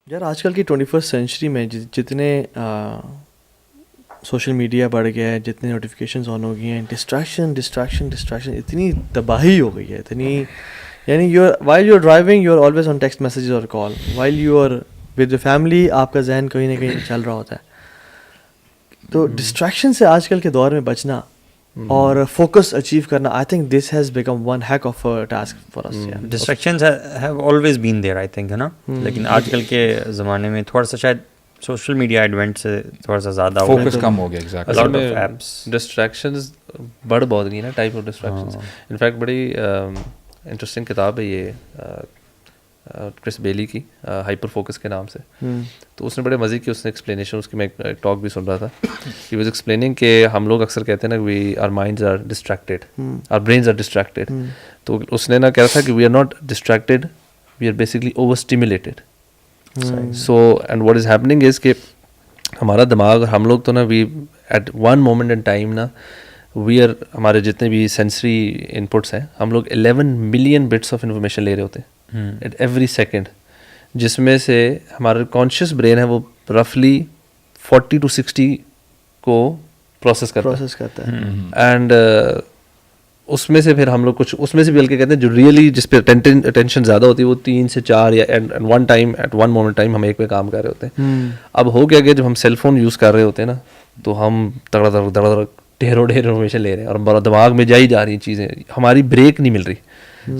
یار آج کل کی 21st سینچری میں جتنے سوشل میڈیا بڑھ گیا ہے, جتنے نوٹیفیکیشنز آن ہو گئی ہیں, ڈسٹریکشن اتنی تباہی ہو گئی ہے, اتنی یعنی while you are driving you are always on text messages اور call, while you are with the family آپ کا ذہن کہیں نہ کہیں چل رہا ہوتا ہے. تو ڈسٹریکشن سے آج کل کے دور میں بچنا اور فوکس اچیو کرنا, I think this has become one heck of task for us. Distractions have always been there I think, ہے نا, لیکن آج کل کے زمانے میں تھوڑا سا شاید سوشل میڈیا ایڈوینٹ سے تھوڑا سا زیادہ فوکس کم ہو گیا. ایگزیکٹلی ڈسٹریکشنز بڑھ بہت گئی نا, ٹائپ آف ڈسٹریکشنز. انفیکٹ بڑی انٹرسٹنگ کتاب ہے یہ کرس بیلی کی, ہائپر فوکس کے نام سے. تو اس نے بڑے مزے کی اس نے ایکسپلینیشن اس کی, میں ایک ٹاک بھی سن رہا تھا, ہی واز ایکسپلیننگ کہ ہم لوگ اکثر کہتے ہیں نا we are minds are distracted, are brains are distracted. تو اس نے نا کہہ رہا تھا کہ we are not distracted, we are basically overstimulated. So and what is happening is کہ ہمارا دماغ, ہم لوگ تو نا we at one moment in time نا وی آر, ہمارے جتنے بھی سینسری ان پٹس ہیں, ہم لوگ 11 ملین بٹس آف انفارمیشن لے رہے ہوتے ہیں ایٹ ایوری سیکنڈ, جس میں سے ہمارا کانشیس برین ہے وہ رفلی 40 to 60 کو پروسیس کرتا ہے. اینڈ اس میں سے پھر ہم لوگ کچھ اس میں سے بھی بلکہ کہتے ہیں جو ریئلی جس پہ اٹینشن زیادہ ہوتی ہے وہ 3 سے 4 یا ایٹ ون مومنٹ ٹائم ہم ایک پہ کام کر رہے ہوتے ہیں. اب ہو گیا کہ جب ہم سیل فون یوز کر رہے ہوتے ہیں نا تو ہم دڑ ڈھیروں انفارمیشن لے رہے ہیں اور دماغ میں جائی جا رہی ہیں چیزیں, ہماری بریک نہیں مل رہی.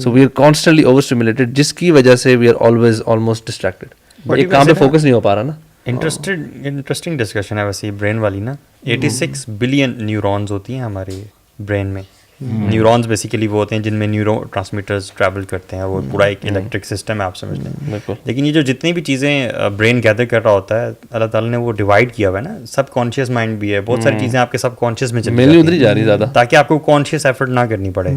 So we are constantly overstimulated, جس کی وجہ سے we are always almost distracted, ایک کام پہ فوکس نہیں ہو پا رہا نا. انٹرسٹنگ ڈسکشن ہے ویسے برین والی نا. 86 بلین نیورونز ہوتی ہیں ہمارے برین میں. نیورونز بیسیکلی وہ ہوتے ہیں جن میں نیورو ٹرانسمیٹرز ٹریول کرتے ہیں, وہ پورا ایک الیکٹرک سسٹم ہے آپ سمجھ لیں. لیکن یہ جو جتنی بھی چیزیں برین گیدر کر رہا ہوتا ہے, اللہ تعالیٰ نے وہ ڈیوائڈ کیا ہوا ہے نا, سب کانشیس مائنڈ بھی ہے, بہت ساری چیزیں آپ کے سب کانشیس میں چلی جا رہی زیادہ, تاکہ آپ کو کانشیس ایفرٹ نہ کرنی پڑے.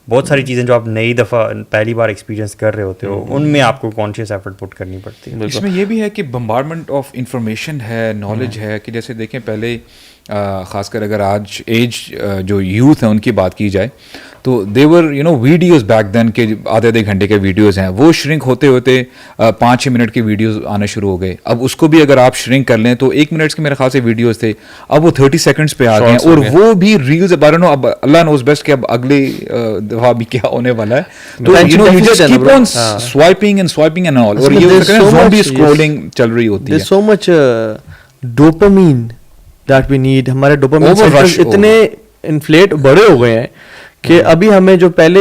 بہت ساری چیزیں جو آپ نئی دفعہ پہلی بار ایکسپیرینس کر رہے ہوتے ہو ان میں آپ کو کانشیس ایفرٹ پٹ کرنی پڑتی ہے. اس میں یہ بھی ہے کہ بمبارڈمنٹ آف انفارمیشن ہے, نالج ہے, کہ جیسے دیکھیں پہلے خاص کر اگر آج ایج جو یوتھ ہیں ان کی بات کی جائے تو دیور ویڈیوز بیک دین کے آدھے گھنٹے کے ویڈیوز ہیں, وہ شرنک ہوتے ہوتے 5-6 منٹ کے ویڈیوز آنے شروع ہو گئے. اب اس کو بھی اگر آپ شرنک کر لیں تو 1 منٹ کے میرے خیال سے ویڈیوز تھے, اب وہ 30 سیکنڈس پہ آ گئے ہیں, اور وہ بھی ریلز بارے اب اللہ نوز بیسٹ کہ اب اگلی دفعہ بھی کیا ہونے والا ہے. تو you just keep on swiping and all, اور یہ zombie scrolling چل رہی ہوتی ہے. There's so much dopamine that we need. ہمارے ڈوپامین سینٹرز اتنے انفلیٹ بڑے ہو گئے ہیں کہ ابھی ہمیں جو پہلے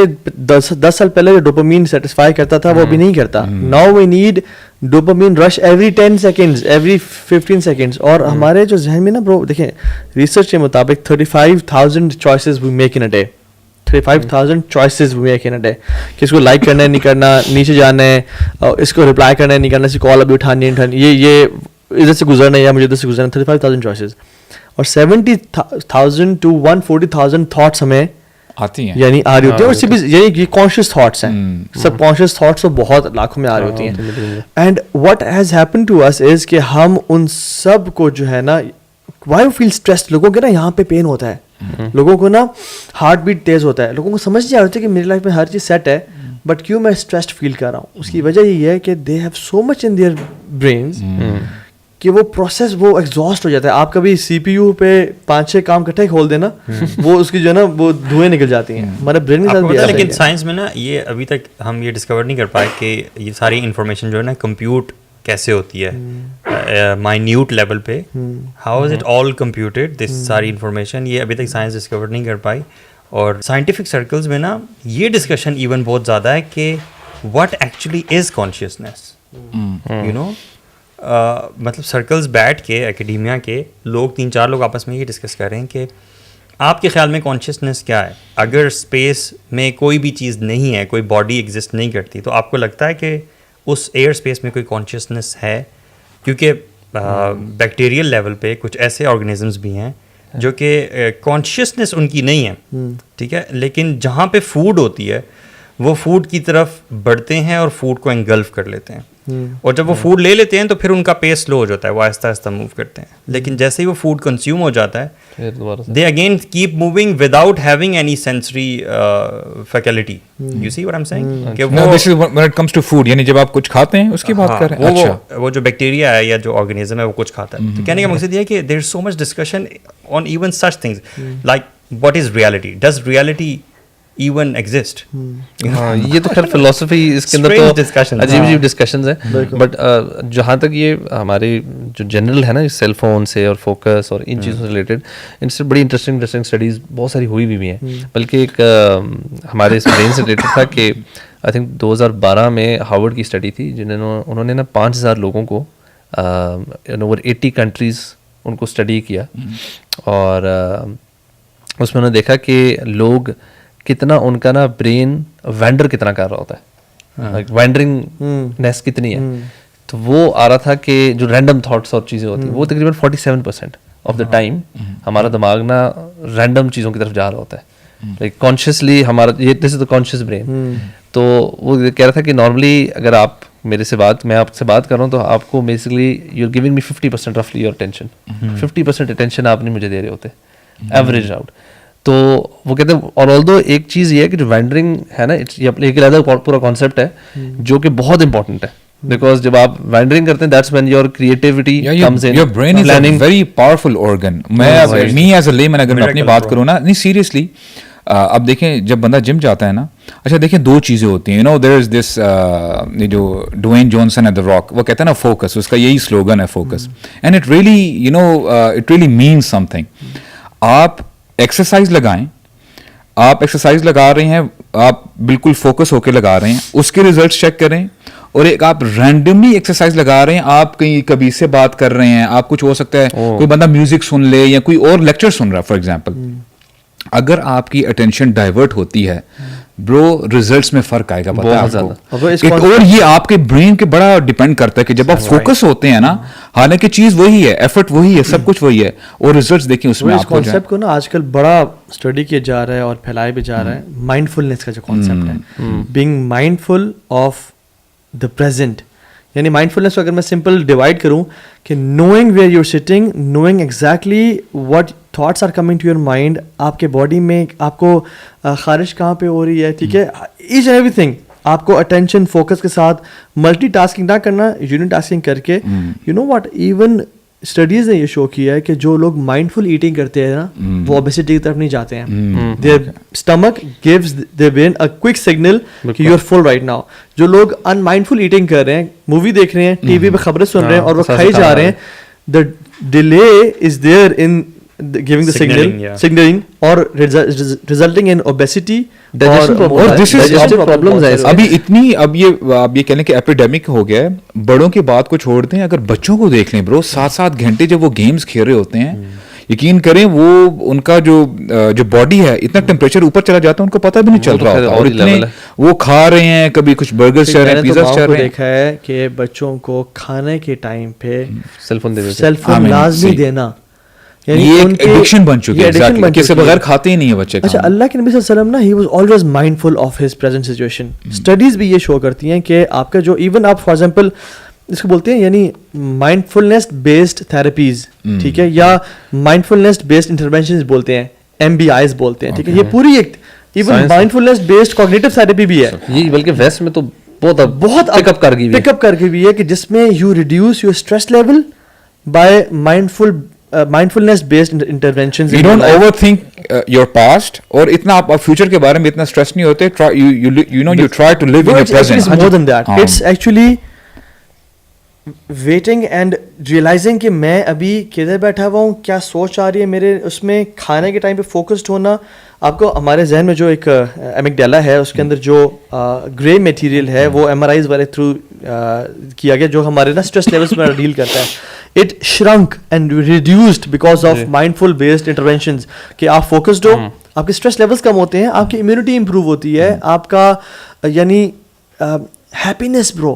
10 سال پہلے جو ڈوپامین سیٹسفائی کرتا تھا وہ ابھی نہیں کرتا. Now we need dopamine rush every 10 seconds, every 15 seconds. اور ہمارے جو ذہن میں نا برو دیکھیں, ریسرچ کے مطابق 35,000 choices we make in a day. 35,000 choices we make in a day. کہ اس کو لائک کرنا ہے نہیں کرنا, نیچے جانا ہے, اس کو رپلائی کرنا ہے نہیں کرنا, اس کی کال ابھی اٹھانی ہے نہیں اٹھانی, یہ ادھر سے گزرنا ہے یا مجھے ادھر سے گزرنا ہے. 35,000 choices اور 70,000 to 140,000 تھاٹس ہمیں آتی ہیں, یعنی آ رہی ہوتی ہیں. اور یعنی یہ کانشیس تھاٹس ہیں, سب کانشیس تھاٹس تو بہت لاکھوں میں آ رہی ہوتی ہیں. And what has happen to us is کہ ہم ان سب کو جو ہے نا, وائی یو فیل اسٹریسڈ, لوگوں کے نا یہاں پہ پین ہوتا ہے, لوگوں کو نا ہارٹ بیٹ تیز ہوتا ہے, لوگوں کو سمجھ نہیں آ رہی کہ میری لائف میں ہر چیز سیٹ ہے بٹ کیوں میں اسٹریسڈ فیل کر رہا ہوں. اس کی وجہ یہ ہے کہ they have so much in their brains کہ وہ پروسیس وہ ایگزاسٹ ہو جاتا ہے. آپ کبھی سی پی یو پہ 5-6 کام کٹھے کھول دینا, وہ اس کی جو ہے نا وہ دھوئیں نکل جاتی ہیں. ہمارے برین کے ساتھ بھی. لیکن سائنس میں نا یہ ابھی تک ہم یہ ڈسکور نہیں کر پائے کہ یہ ساری انفارمیشن جو ہے نا کمپیوٹ کیسے ہوتی ہے مائنیوٹ لیول پہ, how is it all computed this ساری انفارمیشن, یہ ابھی تک سائنس ڈسکور نہیں کر پائی. اور سائنٹیفک سرکلز میں نا یہ ڈسکشن ایون بہت زیادہ ہے کہ واٹ ایکچولی از کانشیسنیس. مطلب سرکلز بیٹھ کے اکیڈیمیا کے لوگ 3-4 لوگ آپس میں یہ ڈسکس کر رہے ہیں کہ آپ کے خیال میں کانشیسنیس کیا ہے. اگر اسپیس میں کوئی بھی چیز نہیں ہے, کوئی باڈی ایگزسٹ نہیں کرتی, تو آپ کو لگتا ہے کہ اس ایئر اسپیس میں کوئی کانشیسنیس ہے؟ کیونکہ بیکٹیریل لیول پہ کچھ ایسے آرگنیزمس بھی ہیں جو کہ کانشیسنیس ان کی نہیں ہے, ٹھیک ہے, لیکن جہاں پہ فوڈ ہوتی ہے وہ فوڈ کی طرف بڑھتے ہیں اور فوڈ کو انگلف کر لیتے ہیں. اور جب وہ فوڈ لے لیتے ہیں تو پھر ان کا پیس سلو ہو جاتا ہے, وہ آہستہ آہستہ موو کرتے ہیں. لیکن جیسے ہی وہ فوڈ کنزیوم ہو جاتا ہے they again keep moving without having any sensory faculty. You see what I am seeing کہ Now, this is when it comes to food, یعنی جب آپ کچھ کھاتے ہیں اس کی بات کر رہے ہیں. اچھا, وہ جو بیکٹیریا ہے یا جو آرگینزم ہے وہ کچھ کھاتا ہے. تو کہنے کا مقصد یہ ہے کہ there is so much discussion on even such things like what is reality, does reality even exist. ہاں یہ تو خیر فلسفی اس کے اندر تو عجیب عجیب ڈسکشنز ہیں. بٹ جہاں تک یہ ہمارے جو جنرل ہے نا سیل فون سے اور فوکس اور ان چیزوں سے ریلیٹڈ, ان سے بڑی انٹرسٹنگ اسٹڈیز بہت ساری ہوئی بھی ہیں. بلکہ ایک ہمارے اس برین سے ریلیٹڈ تھا کہ آئی تھنک 2012 میں ہارورڈ کی اسٹڈی تھی انہوں نے نا 5000 لوگوں کو اوور 80 کنٹریز ان کو اسٹڈی کیا, اور اس میں انہوں نے دیکھا کہ لوگ کتنا ان کا نا برین وینڈر کتنا کر رہا ہوتا ہے, وینڈرنگ نیس کتنی ہے. تو وہ آ رہا تھا کہ جو رینڈم تھاٹس اور چیزیں ہوتی ہیں وہ تقریباً 47% آف دا ٹائم ہمارا دماغ نا رینڈم چیزوں کی طرف جا رہا ہوتا ہے, لائک کانشیسلی ہمارا یہ دس از دا کانشیس برین. تو وہ کہہ رہا تھا کہ نارملی اگر آپ میں آپ سے بات کر رہا ہوں تو آپ کو basically you are giving me 50% رفلی یور اٹینشن, 50% اٹینشن آپ نہیں مجھے دے رہے ہوتے ایوریج آؤٹ. تو وہ کہتے ہیں, اور آلدو ایک چیز یہ ہے کہ جو وینڈرنگ ہے نا ایک علیحدہ پورا کانسیپٹ ہے جو کہ بہت امپورٹنٹ ہے, بیکاز جب آپ وینڈرنگ کرتے ہیں that's when your creativity comes in. your brain is a very powerful organ. میں ایز اے layman اگر میں اپنی بات کروں نا, نہیں سیریسلی, اب دیکھیں جب بندہ جم جاتا ہے نا, اچھا دیکھیں دو چیزیں ہوتی ہیں, there is this جو ڈوین جانسن ہے The Rock, وہ کہتا ہے نا فوکس, اس کا یہی سلوگن ہے focus, and it really means something. آپ ایکسرسائز لگائیں, آپ ایکسرسائز لگا رہے ہیں, آپ بالکل فوکس ہو کے لگا رہے ہیں, اس کے ریزلٹس چیک کریں, اور ایک آپ رینڈملی ایکسرسائز لگا رہے ہیں, آپ کہیں کبھی سے بات کر رہے ہیں, آپ کچھ ہو سکتا ہے کوئی بندہ میوزک سن لے یا کوئی اور لیکچر سن رہا ہے فار ایگزامپل, اگر آپ کی اٹینشن ڈائیورٹ ہوتی ہے برو ریزلٹس میں فرق آئے گا, پتہ ہے آپ کو. اور یہ آپ کے برین کے بڑا ڈیپینڈ کرتا ہے کہ جب آپ فوکس ہوتے ہیں نا, حالانکہ چیز وہی ہے, ایفرٹ وہی ہے, سب کچھ وہی ہے, اور ریزلٹس دیکھیں اس میں. اس کانسیپٹ کو نا آج کل بڑا اسٹڈی کیا جا رہا ہے اور پھیلایا بھی جا رہا ہے, مائنڈ فلنس کا جو کانسیپٹ ہے, being mind full of the present. یعنی مائنڈ فلنس کو اگر میں سمپل ڈیوائڈ کروں کہ knowing where you are sitting, knowing exactly what thoughts are coming to your mind, آپ کے باڈی میں آپ کو خارش کہاں پہ ہو رہی ہے, ٹھیک ہے, ایچ اینڈ ایوری تھنگ. آپ کو اٹینشن فوکس کے ساتھ ملٹی ٹاسکنگ نہ کرنا, یونٹ ٹاسکنگ کر کے, you know what, even studies نے یہ شو کیا ہے کہ جو لوگ مائنڈ فل ایٹنگ کرتے ہیں نا وہ اوبیسٹی کی طرف نہیں جاتے ہیں. Their stomach gives their brain a quick signal کہ you are full right now. جو لوگ ان مائنڈ فل ایٹنگ کر رہے ہیں, مووی دیکھ رہے ہیں, ٹی وی پہ خبریں سن رہے ہیں اور وہ کھائی جا رہے ہیں, the delay is there in giving the signaling or resulting in obesity اور this is ابھی اتنی اب یہ کہہ لیں کہ ایپیڈیمک ہو گیا ہے. بڑوں کی بات کو چھوڑ دیں, اگر بچوں کو دیکھ لیں برو, 7 گھنٹے جب وہ گیمز کھیل رہے ہوتے ہیں, یقین کریں وہ ان کا جو باڈی ہے اتنا ٹیمپریچر اوپر چلا جاتا ہے ان کو پتہ بھی نہیں چل رہا ہوتا, اور اتنے وہ کھا رہے ہیں, کبھی کچھ برگرز چل رہے ہیں, پیزاز چل رہے ہیں. دیکھا ہے کہ بچوں کو کھانے کے ٹائم پہ سیل فون لازمی دینا, یہ ایک ایڈکشن بن چکی ہے, کسی بغیر کھاتے ہی نہیں ہے بچے. اچھا, اللہ کے نبی صلی اللہ علیہ وسلم نا he was always mindful of his present situation. Studies بھی یہ شو کرتی ہیں کہ آپ کا جو ایون آپ فار ایگزامپل اس کو بولتے ہیں یعنی مائنڈ فلنس بیسڈ تھراپیز, ٹھیک ہے, یا مائنڈ فلنس بیسڈ انٹرونشنز بولتے ہیں, MBIs بولتے ہیں, ٹھیک ہے, یہ پوری ایک even mind فلنس based cognitive therapy بھی ہے. یہ بلکہ ویسٹ میں تو بہت پک اپ کر کے بھی ہے کہ جس میں you reduce your stress level by mindfulness based interventions. You don't overthink your past, اور اتنا آپ future کے بارے میں اتنا stress نہیں ہوتے. You try to live in your present. It's more than that. It's actually waiting and realizing کہ میں ابھی کدھر بیٹھا ہوا ہوں, کیا سوچ آ رہی ہے میرے اس میں, کھانے کے ٹائم پہ فوکسڈ ہونا. آپ کو ہمارے ذہن میں جو ایک ایمگڈیلا ہے اس کے اندر جو گرے میٹیریل ہے وہ MRIs والے تھرو کیا گیا جو ہمارے نا اسٹریس لیولس میں ڈیل کرتا ہے. It shrink and reduced because of mindful based interventions, کہ آپ فوکسڈ ہو, آپ کے اسٹریس لیولس کم ہوتے ہیں, آپ کی امیونٹی امپروو ہوتی ہے, آپ کا یعنی ہیپینس برو.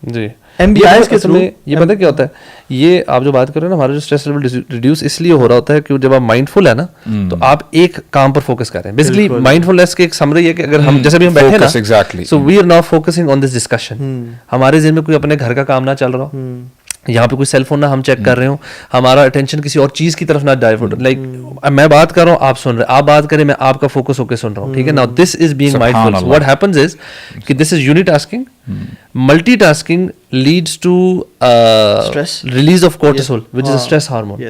جی MBIs کے through یہ پتہ کیا ہوتا ہے, یہ آپ جو بات کر رہے ہیں نا, ہمارا جو اسٹریس لیول ریڈیوس اس لیے ہو رہا ہوتا ہے کہ جب آپ مائنڈ فل ہے نا تو آپ ایک کام پر فوکس کر رہے ہیں. بیسکلی مائنڈ فلنس کی ایک سمری ہے کہ اگر ہم جیسے بھی ہم بیٹھے نا, so we are now focusing on this discussion, ہمارے ذہن میں کوئی اپنے گھر کا کام نہ چل رہا ہو, یہاں پہ کوئی سیل فون نہ ہم چیک کر رہے ہوں, ہمارا اٹینشن کسی اور چیز کی طرف نہ ڈائیورٹ, لائک میں بات کر رہا ہوں آپ سن رہے, آپ بات کریں میں آپ کا فوکس ہو کے سن رہا ہوں, ٹھیک ہے نا. This is being mindful. What happens is کہ this is unitasking. Multitasking leads to release of cortisol which is stress hormone.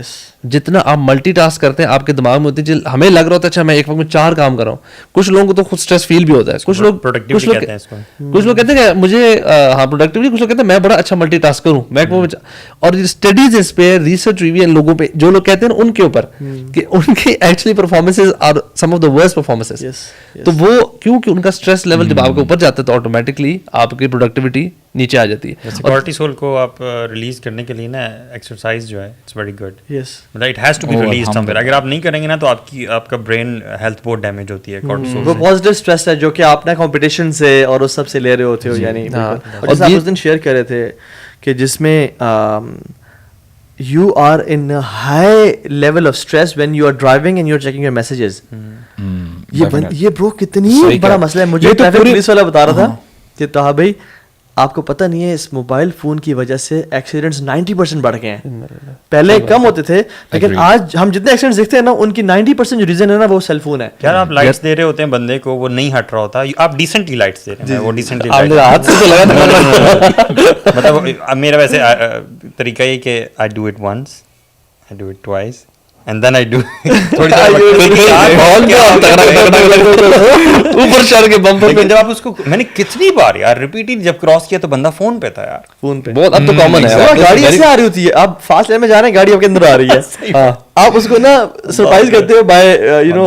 جتنا آپ ملٹی ٹاسک کرتے ہیں آپ کے دماغ میں ہوتی ہے, ہمیں لگ رہا ہوتا ہے اچھا میں ایک وقت میں 4 کام کر رہا ہوں. کچھ لوگوں کو تو خود اسٹریس فیل بھی ہوتا ہے, کچھ لوگ کہتے ہیں کہ مجھے ہاں پروڈکٹیوٹی, کچھ لوگ کہتے ہیں میں بڑا اچھا ملٹی ٹاسک کروں میں. اور اسٹڈیز اس پہ ریسرچ ہوئی ہے لوگوں پہ, جو لوگ کہتے ہیں ان کے اوپر کہ ان کی actually performances are some of the worst performances. تو وہ کیونکہ ان کا اسٹریس لیول جب آپ کے اوپر جاتا ہے تو آٹومیٹکلی آپ کی پروڈکٹیوٹی نیچے آ جاتی ہے. کورٹیسول کو آپ ریلیز کرنے کے لیے نا ایکسرسائز جو ہے اٹس ویری گڈ. مطلب it has to be released somewhere. اگر آپ نہیں کریں گے نا تو آپ کا برین ہیلتھ بہت ڈیمیج ہوتی ہے کورٹیسول سے. وہ پازیٹیو اسٹریس ہے جو کہ آپ نا کمپٹیشن سے اور اس سب سے لے رہے ہوتے ہو. یعنی اور جیسے آپ اس دن شیئر کر رہے تھے کہ جس میں you are in a high level of stress when you are driving and you're checking your messages. یہ برو کتنی بڑا مسئلہ ہے. مجھے ٹریفک پولیس والا بتا رہا تھا کہ طه بھائی آپ کو پتہ نہیں ہے اس موبائل فون کی وجہ سے ایکسیڈنٹس 90% بڑھ گئے ہیں. پہلے کم ہوتے تھے لیکن آج ہم جتنے ایکسیڈنٹس دیکھتے ہیں نا ان کی 90% جو ریزن ہے نا وہ سیل فون ہے. یار آپ لائٹس دے رہے ہوتے ہیں بندے کو, وہ نہیں ہٹ رہا ہوتا, آپ ڈیسنٹلی لائٹس دے رہے ہیں, وہ ڈیسنٹلی ہاتھ سے تو لگا. مطلب میرا ویسے طریقہ یہ کہ I do it once, I do it twice and then I do تھوڑی اوپر چڑھ کے بمپر پہ. جب آپ اس کو میں نے کتنی بار یار ریپیٹڈ جب کراس کیا تو بندہ فون پہ تھا یار, فون پہ بہت اب تو کامن ہے. گاڑی ایسے آ رہی ہوتی ہے, آپ فاسٹ لین میں جا رہے ہیں گاڑی آپ کے اندر آ رہی ہے, آپ اس کو نا سرپرائز کرتے ہو بائی یو نو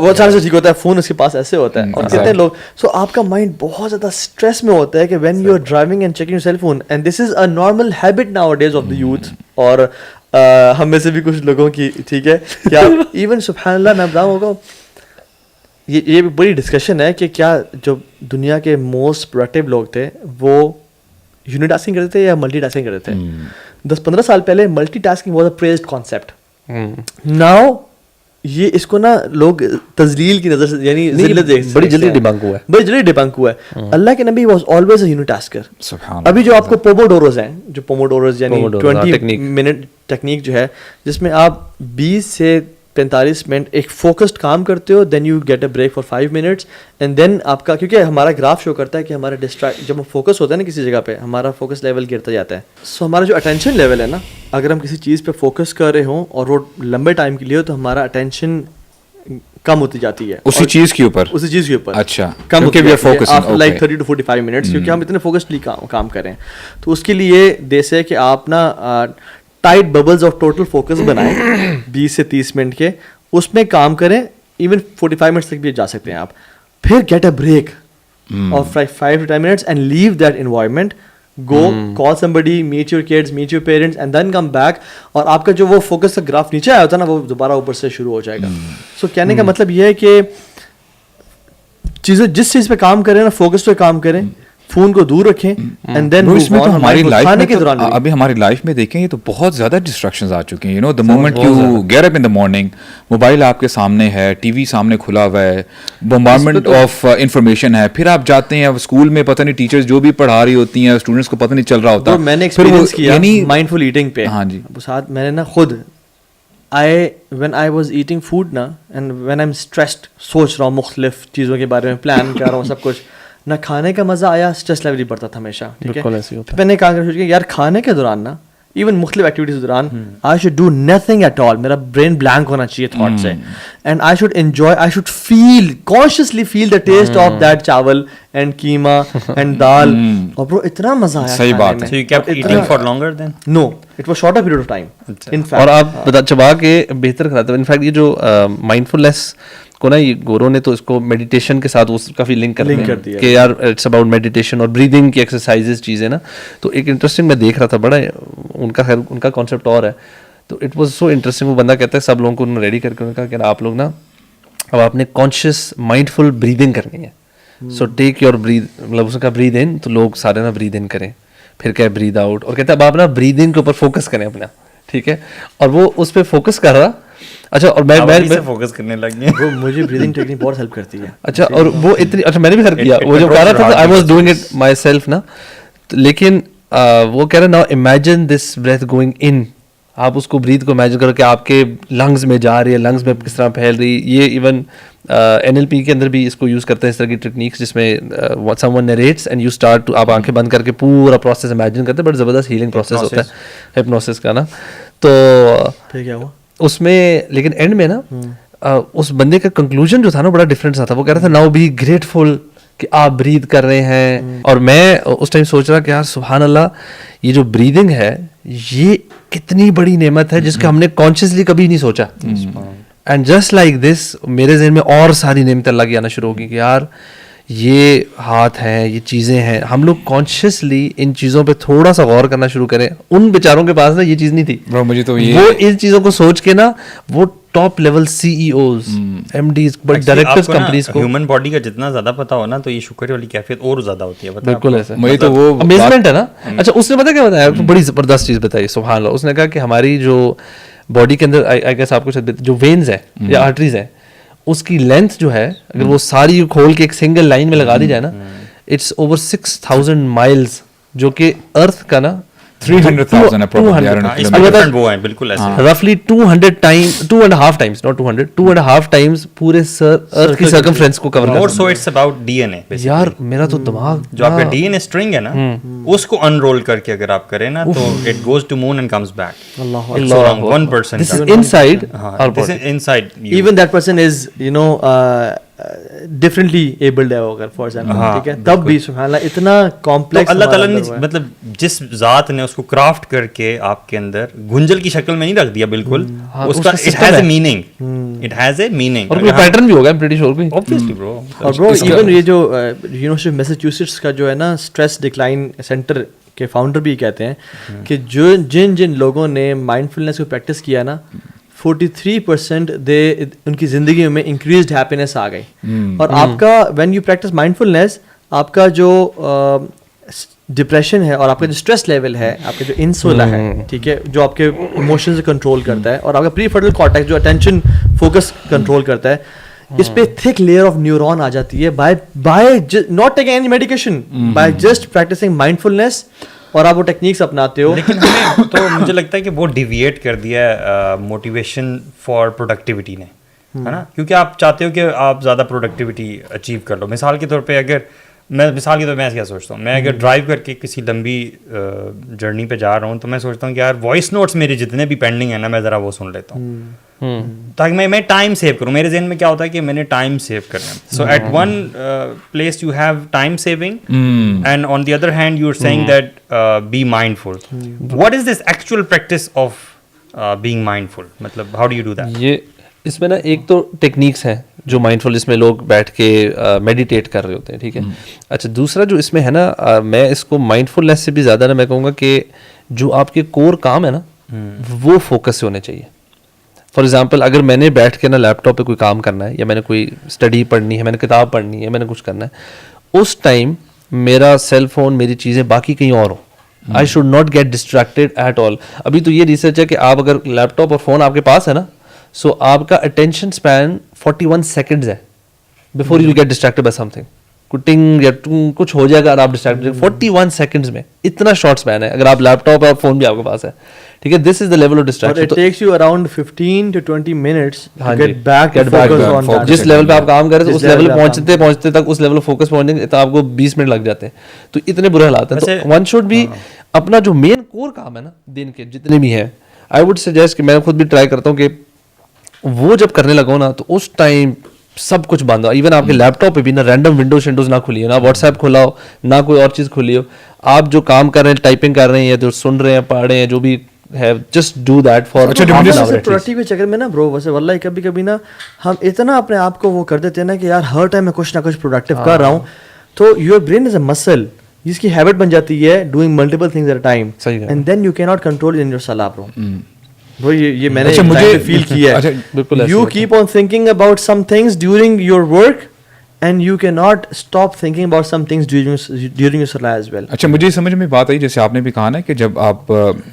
وہ اچانک سے ٹھیک ہوتا ہے, فون اس کے پاس ایسے ہوتا ہے. اور کتنے لوگ سو آپ کا مائنڈ بہت زیادہ اسٹریس میں ہوتا ہے کہ when you are driving and checking your cell phone, and this is a normal habit nowadays of the youth. اور ہم میں سے بھی کچھ لوگوں کی, ٹھیک ہے, کیا ایون سبحان اللہ میں بتاؤں ہوگا, یہ بڑی ڈسکشن ہے کہ کیا جو دنیا کے موسٹ پروڈکٹیو لوگ تھے وہ یونی ٹاسکنگ کرتے تھے یا ملٹی ٹاسکنگ کرتے تھے. 10-15 سال پہلے multi tasking was a praised concept. Now یہ اس کو نا لوگ تذلیل کی نظر سے یعنی ذلت بڑی جلدی ڈیبنک ہوا ہے. اللہ کے نبی واز آلویز اے یونی ٹاسکر. ابھی جو آپ کو پوموڈوروز ہیں, جو پوموڈوروز یعنی 20 منٹ ٹیکنیک جو ہے جس میں آپ 20 سے 45 منٹ ایک فوکسڈ کام کرتے ہو, then you get a break for 5 minutes and then آپ کا, کیونکہ ہمارا گراف شو کرتا ہے کہ ہمارا جب ہم فوکس ہوتا ہے نا کسی جگہ پہ ہمارا فوکس لیول گرتا جاتا ہے. سو ہمارا جو اٹینشن لیول ہے نا, اگر ہم کسی چیز پہ فوکس کر رہے ہوں اور وہ لمبے ٹائم کے لیے ہو تو ہمارا اٹینشن کم ہوتی جاتی ہے اسی چیز کے اوپر. اچھا کم ہوتی ہے لائک 30 to 45 منٹس, کیونکہ ہم اتنے فوکسڈلی کام کریں. تو اس کے لیے جیسے کہ آپ نا tight bubbles of total focus بنائیں 20 سے 30 منٹ کے, اس میں کام کریں, ایون 45 منٹس تک بھی جا سکتے ہیں آپ. پھر get a break of 5 to 10 minutes and leave that environment, go call somebody, meet your kids, meet your parents and then come back, اور آپ کا جو وہ فوکس کا گراف نیچے آیا ہوتا ہے نا وہ دوبارہ اوپر سے شروع ہو جائے گا. سو کہنے کا مطلب یہ ہے کہ چیزیں جس چیز پہ کام کریں نا فوکس پہ کام کریں, فون کو دور رکھیں اینڈ دین اس میں تو ہماری لائف میں ابھی ہماری لائف میں دیکھیں یہ تو بہت زیادہ ڈسٹریکشنز آ چکے ہیں. You know the moment you get up in the morning, mobile آپ کے سامنے ہے, ٹی وی سامنے کھلا ہوا ہے, بمبارمنٹ آف انفارمیشن ہے. پھر آپ جاتے ہیں اسکول میں, پتہ نہیں ٹیچرز جو بھی پڑھا رہی ہوتی ہیں اسٹوڈنٹس کو پتہ نہیں چل رہا ہوتا. میں نے ایکسپیرینس کیا مائنڈفل ایٹنگ پہ. ہاں جی, ساتھ میں نے نا خود when I was eating food نا and when I'm stressed, سوچ رہا ہوں مختلف چیزوں کے بارے میں, پلان کر رہا ہوں سب کچھ, نہ کھانے کا مزہ آیا, اسٹریس لیول ہی بڑھتا تھا ہمیشہ. ٹھیک ہے, میں نے کہا کہ یار کھانے کے دوران نا ایون مختلف ایکٹیویٹیز کے دوران I should do nothing at all, میرا برین بلینک ہونا چاہیے تھاٹ سے, and I should enjoy, I should feel consciously feel the taste of that chawal and keema and dal. اور برو اتنا مزہ آیا. صحیح بات ہے. So you kept eating for longer then? No, it was shorter period of time. In fact, اور آپ چبا کے بہتر کھلاتے ہیں. انفیکٹ یہ جو مائنڈفلنس کو نا یہ گورو نے تو اس کو میڈیٹیشن کے ساتھ وہ کافی لنک کر دیا کہ یار اٹس اباؤٹ میڈیٹیشن اور بریدنگ کی ایکسرسائزز چیزیں نا. تو ایک انٹرسٹنگ میں دیکھ رہا تھا, بڑا ان کا کانسیپٹ اور ہے, تو اٹ واز سو انٹرسٹنگ. وہ بندہ کہتا ہے سب لوگوں کو انہوں نے ریڈی کر کے انہوں نے کہا کہ آپ لوگ نا اب آپ نے کانشیس مائنڈفل بریدنگ کرنی ہے. سو ٹیک یور بریتھ, مطلب اس کا برید ان, تو لوگ سارے نا برید ان کریں, پھر کہے برید آؤٹ, اور کہتا ہے اب آپ نا بریدنگ کے اوپر فوکس کریں اپنا, ٹھیک ہے, اور وہ اس پہ فوکس کر رہا. اچھا, اور میں فوکس کرنے لگ گئے. وہ مجھے بریدنگ ٹیکنیک بہت ہیلپ کرتی ہے. اچھا, اور وہ اتنی, اچھا میں نے بھی خیر کیا, وہ جب کہہ رہا تھا I was doing it myself نا, لیکن وہ کہہ رہا نا imagine this breath going in, آپ اس کو بریتھ کو امیجن کرو کہ آپ کے لنگز میں جا رہی ہے, لنگز میں کس طرح پھیل رہی. یہ ایون NLP کے اندر بھی اس کو یوز کرتے ہیں, اس طرح کی ٹیکنیکس جس میں someone narrates and you start to, آپ آنکھیں بند کر کے پورا پروسیس امیجن کرتے ہیں, بٹ زبردست ہیلنگ پروسیس ہوتا ہے ہپنوسس کا نا. تو پھر کیا ہوا اس میں, لیکن اینڈ میں نا اس بندے کا کنکلوژن جو تھا نا بڑا ڈفرینٹ سا تھا. وہ کہہ رہا تھا ناؤ بی گریٹفل کہ آپ برید کر رہے ہیں. اور میں اس ٹائم سوچ رہا کہ یار سبحان اللہ, یہ جو بریدنگ ہے یہ کتنی بڑی نعمت ہے جس کا ہم نے کانشیسلی کبھی نہیں سوچا. اینڈ جسٹ لائک دس میرے ذہن میں اور ساری نعمتیں اللہ کی آنا شروع ہو گئی کہ یار یہ ہاتھ ہیں, یہ چیزیں ہیں. ہم لوگ کانشیسلی ان چیزوں پہ تھوڑا سا غور کرنا شروع کریں. ان بیچاروں کے پاس نا یہ چیز نہیں تھی, مجھے تو وہ ان چیزوں کو سوچ کے نا وہ top level CEOs, MDs, but directors companies کو ہیومن باڈی کا جتنا زیادہ پتہ ہو نا تو یہ شکر والی کیفیت اور زیادہ ہوتی ہے. بالکل ایسا, مجھے تو وہ امیزمنٹ ہے نا. اچھا, اس نے پتا کیا بتایا, بڑی زبردست چیز بتائی سبحان اللہ. اس نے کہا کہ ہماری جو باڈی کے اندر آئی گیس آپ کو جو وینز ہے یا آرٹریز ہے, اس کی لینتھ جو ہے اگر وہ ساری کھول کے ایک سنگل لائن میں لگا دی جائے نا, اٹس اوور 6000 مائلز, جو کہ ارتھ کا نا 300,000 رفلی 2.5 times پورے ارتھ کی سرکمفرنس کو کور اور سو اٹس اباؤٹ DNA. یار میرا تو دماغ جو آپ کا DNA اسٹرنگ ہے نا, اس کو انرول کر کے اگر آپ کریں نا تو it goes to moon and comes back. Allah 1% this is inside اور inside even that person is differently abled ہے اگر فار ایگزامپل, ٹھیک ہے, تب بھی سبحان اللہ اتنا کمپلیکس اللہ تعالیٰ نے مطلب جس ذات نے اس کو کرافٹ کر کے آپ کے اندر گنجل کی شکل میں نہیں رکھ دیا بالکل, اس کا it has a meaning, it has a meaning, اور کوئی پیٹرن بھی ہوگا I'm pretty sure. obviously bro. اور برو ایون یہ جو یونیورسٹی آف میساچیوسٹس کا جو ہے نا اسٹریس ڈکلائن سینٹر کے فاؤنڈر بھی کہتے ہیں کہ جو جن لوگوں نے مائنڈ فلنس کو پریکٹس کیا نا 43% ان کی زندگی میں انکریزڈ ہیپینس آ گئی. اور آپ کا وین یو پریکٹس مائنڈ فلنس, آپ کا جو ڈپریشن ہے اور آپ کا جو اسٹریس لیول ہے, آپ کا جو انسولا ہے, ٹھیک ہے, جو آپ کے ایموشنز کنٹرول کرتا ہے, اور آپ کا پری فرٹل کارٹیکس جو اٹینشن فوکس کنٹرول کرتا ہے, اس پہ تھک لیئر آف نیورون آ جاتی ہے by not taking any medication, by just practicing mindfulness, اور آپ وہ ٹیکنیکس اپناتے ہو. لیکن ہمیں تو مجھے لگتا ہے کہ وہ ڈیویٹ کر دیا ہے موٹیویشن فار پروڈکٹیوٹی نے, ہے نا, کیونکہ آپ چاہتے ہو کہ آپ زیادہ پروڈکٹیوٹی اچیو کر لو. مثال کے طور پہ اگر میں کیا سوچتا ہوں, میں اگر ڈرائیو کر کے کسی لمبی جرنی پہ جا رہا ہوں تو میں سوچتا ہوں کہ یار وائس نوٹس میرے جتنے بھی پینڈنگ ہیں نا میں ذرا وہ سن لیتا ہوں تاکہ میں ٹائم سیو کروں. میرے ذہن میں کیا ہوتا ہے کہ میں نے ٹائم سیو کرنا ہے. So at one place you have time saving and on the other hand you are seeing that be mindful. What is this actual practice of being mind فل, مطلب how do you do that? یہ اس میں نا ایک تو techniques ہیں جو mind فل, جس میں لوگ بیٹھ کے میڈیٹیٹ کر رہے ہوتے ہیں, ٹھیک ہے. اچھا, دوسرا جو اس میں ہے نا, میں اس کو مائنڈ فلنس سے بھی زیادہ نا میں کہوں گا کہ جو آپ کے کور کام ہے نا وہ فوکس سے ہونے چاہیے. فار ایگزامپل اگر میں نے بیٹھ کے نا لیپ ٹاپ پہ کوئی کام کرنا ہے, یا میں نے کوئی اسٹڈی پڑھنی ہے, میں نے کتاب پڑھنی ہے, میں نے کچھ کرنا ہے, اس ٹائم میرا سیل فون, میری چیزیں باقی کہیں اور ہوں. I should not get distracted at all. ابھی تو یہ ریسرچ ہے کہ آپ اگر لیپ ٹاپ اور فون آپ کے پاس ہے نا, سو آپ کا اٹینشن اسپین 41 سیکنڈز ہے before you get distracted by something. کٹنگ یا کچھ ہو جائے گا اور آپ ڈسٹریکٹ 41 سیکنڈز میں, اتنا شارٹ اسپین ہے اگر آپ لیپ ٹاپ اور فون بھی آپ کے پاس ہے, ٹھیک ہے. This is the level of distraction. It takes you around 15 to 20 minutes to get back to focus on that. جس لیول پہ آپ کام کر رہے ہیں اس لیول پہ پہنچتے تک اس لیول فوکس پہنچنے کے تو آپ کو 20 منٹ لگ جاتے ہیں. تو اتنے برے حالات ہیں. تو ون شوڈ بھی اپنا جو مین کور کام ہے نا دن کے جتنے بھی ہیں, آئی وڈ سجیسٹ کہ میں خود بھی ٹرائی کرتا ہوں کہ وہ جب کرنے لگا نا تو اس ٹائم سب کچھ بند ہو. ایون آپ کے لیپ ٹاپ پہ بھی نا رینڈم ونڈوز نہ کھلی ہو, نہ واٹس ایپ کھلا ہو, نہ کوئی اور چیز کھلی ہو. آپ جو کام کر رہے ہیں, ٹائپنگ کر رہے ہیں یا جو سن رہے ہیں, پڑھ رہے ہیں, جو بھی ہے, just do that for productive کے چکر میں نا برو. ویسے واللہ کبھی کبھی نا ہم اتنا اپنے آپ کو وہ کر دیتے ہیں نا کہ یار ہر ٹائم میں کچھ نہ کچھ پروڈکٹیو کر رہا ہوں, تو یور برین از اے مسل جس کی ہیبٹ بن جاتی ہے doing multiple things at a time, and then you کی ناٹ کنٹرول ان یور سلا برو. یہ میں نے فیل کیا ہے. You keep on thinking about some things during your work and you cannot stop thinking about some things during your salah as well. اچھا مجھے سمجھ میں بات آئی جیسے آپ نے بھی کہا نا کہ جب آپ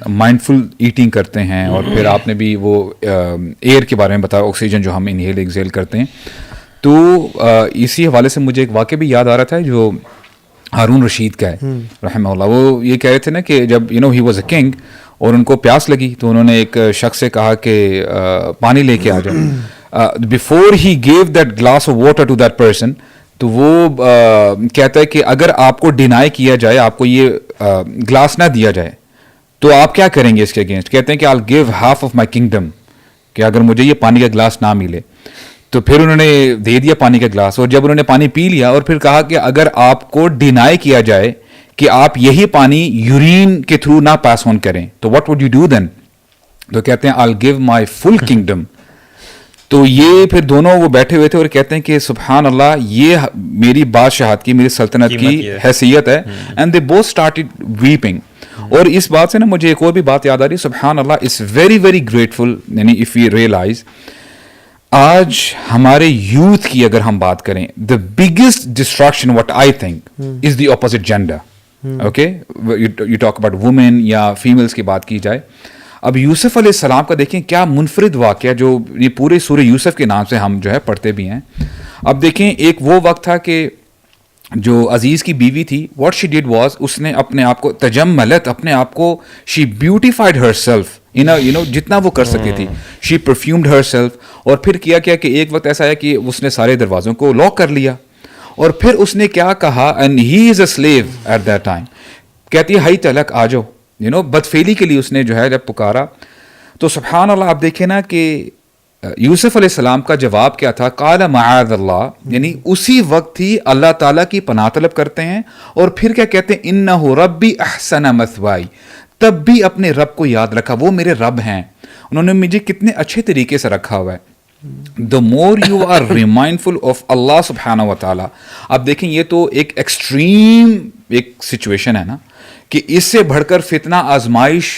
مائنڈفل ایٹنگ کرتے ہیں اور پھر آپ نے بھی وہ ایئر کے بارے میں بتایا, آکسیجن جو ہم انہیل ایکزیل کرتے ہیں, تو اسی حوالے سے مجھے ایک واقعہ بھی یاد آ رہا تھا جو ہارون رشید کا ہے رحمہ اللہ. وہ یہ کہہ رہے تھے نا کہ جب ہی واز اے کنگ اور ان کو پیاس لگی تو انہوں نے ایک شخص سے کہا کہ پانی لے کے آ جاؤ. Before he give that glass of water to that person, تو وہ کہتا ہے کہ اگر آپ کو ڈینائی کیا جائے, آپ کو یہ گلاس نہ دیا جائے, تو آپ کیا کریں گے اس کے اگینسٹ؟ کہتے ہیں کہ I'll give half of my kingdom, کہ اگر مجھے یہ پانی کا گلاس نہ ملے. تو پھر انہوں نے دے دیا پانی کا گلاس, اور جب انہوں نے پانی پی لیا اور پھر کہا کہ اگر آپ کو ڈینائی کیا جائے کہ آپ یہی پانی یورین کے تھرو نہ پاس آن کریں, تو what would you do then؟ تو کہتے ہیں I'll give my full kingdom. تو یہ پھر دونوں وہ بیٹھے ہوئے تھے اور کہتے ہیں کہ سبحان اللہ, یہ میری بادشاہت کی, میری سلطنت کی حیثیت ہے. And they both started vaping. اور اس بات سے نا مجھے ایک اور بھی بات یاد آ رہی ہے, سبحان اللہ, اٹس ویری ویری گریٹفل, یعنی اف یو ریئلائز آج ہمارے یوتھ کی اگر ہم بات کریں, the biggest distraction what I think is the opposite gender. Okay, you talk about women یا فیمیلس کی بات کی جائے. اب یوسف علیہ السلام کا دیکھیں کیا منفرد واقعہ, جو یہ پورے سورہ یوسف کے نام سے ہم جو ہے پڑھتے بھی ہیں. اب دیکھیں ایک وہ وقت تھا کہ جو عزیز کی بیوی تھی, واٹ شی ڈیڈ واز, اس نے اپنے آپ کو تجملت, اپنے آپ کو شی بیوٹیفائڈ ہر سیلف جتنا وہ کر سکتی تھی, شی پرفیومڈ ہر سیلف. اور پھر کیا کہ ایک وقت ایسا ہے کہ اس نے سارے دروازوں کو لاک کر لیا, اور پھر اس نے کیا کہا, and he is a slave at that time, کہتی ہے ہائی تلک آ جاؤ, بدفعلی کے لیے اس نے جو ہے جب پکارا. تو سبحان اللہ آپ دیکھیں نا کہ یوسف علیہ السلام کا جواب کیا تھا, قال معاذ اللہ, یعنی اسی وقت ہی اللہ تعالیٰ کی پناہ طلب کرتے ہیں. اور پھر کیا کہتے ہیں, انہ ربی احسن مثوائی, تب بھی اپنے رب کو یاد رکھا, وہ میرے رب ہیں, انہوں نے مجھے کتنے اچھے طریقے سے رکھا ہوا ہے. دا more you are ریمائنڈفل of Allah سبحانہ و تعالیٰ. اب دیکھیں یہ تو ایک ایکسٹریم ایک سچویشن ہے نا, کہ اس سے بڑھ کر فتنہ آزمائش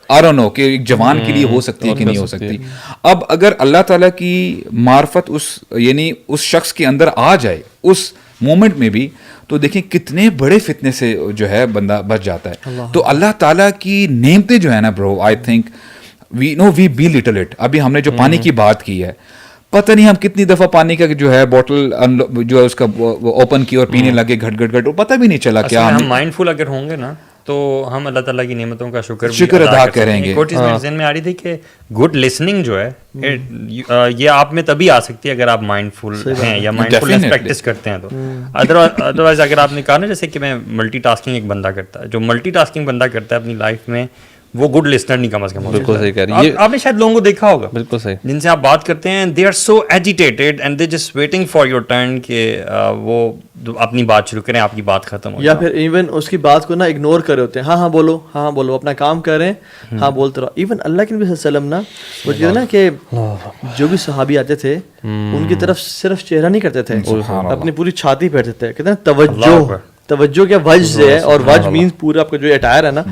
I don't know کہ ایک جوان کے لیے ہو سکتی ہے کہ نہیں ہو سکتی. اب اگر اللہ تعالیٰ کی معرفت یعنی اس شخص کے اندر آ جائے اس مومنٹ میں بھی, تو دیکھیں کتنے بڑے فتنے سے جو ہے بندہ بچ جاتا ہے. تو اللہ تعالیٰ کی نعمتیں جو ہے نا bro, I think we belittle it. ابھی ہم نے جو پانی کی بات کی ہے, پتہ نہیں ہم کتنی دفعہ پانی کا جو ہے بوٹل جو ہے اس کا اوپن کی اور پینے لگے گھٹ گھٹ گھٹ, پتہ بھی نہیں چلا کیا. ہم مائنڈ فل اگر ہوں گے نا تو ہم اللہ تعالیٰ کی نعمتوں کا شکر ادا کریں گے. ایک اور چیز میرے ذہن میں آ رہی تھی کہ گڈ لسننگ جو ہے یہ آپ میں تبھی آ سکتی ہے اگر آپ مائنڈ فل ہیں یا مائنڈ فلنس پریکٹس کرتے ہیں. تو ادروائز اگر آپ نے کہا نا جیسے کہ میں ملٹی ٹاسکنگ ایک بندہ کرتا ہے, جو ملٹی ٹاسکنگ بندہ کرتا ہے اپنی لائف میں, وہ گڈ لسنر نہیں کم از کم. بالکل صحیح کہہ رہی ہے. آپ نے شاید لوگوں کو دیکھا ہوگا بالکل صحیح, جن سے آپ بات کرتے ہیں, they are so agitated and they just waiting for your turn کہ وہ اپنی بات شروع کریں, آپ کی بات ختم ہو, یا پھر ایون اس کی بات کو نا اگنور کر رہے ہوتے ہیں. ہاں بولو, ہاں بولو, اپنا کام کر رہے ہیں, ہاں بولتے رہو. ایون اللہ کے نبی صلی اللہ علیہ وسلم نا وہ کہتے ہیں نا کہ جو بھی صحابی آتے تھے ان کی طرف صرف چہرہ نہیں کرتے تھے, اپنی پوری چھاتی پھیرتے تھے. کہتے ہیں توجہ کیا وجہ سے ہے, اور وجہ مینس پورا آپ کا جو اٹائر ہے نا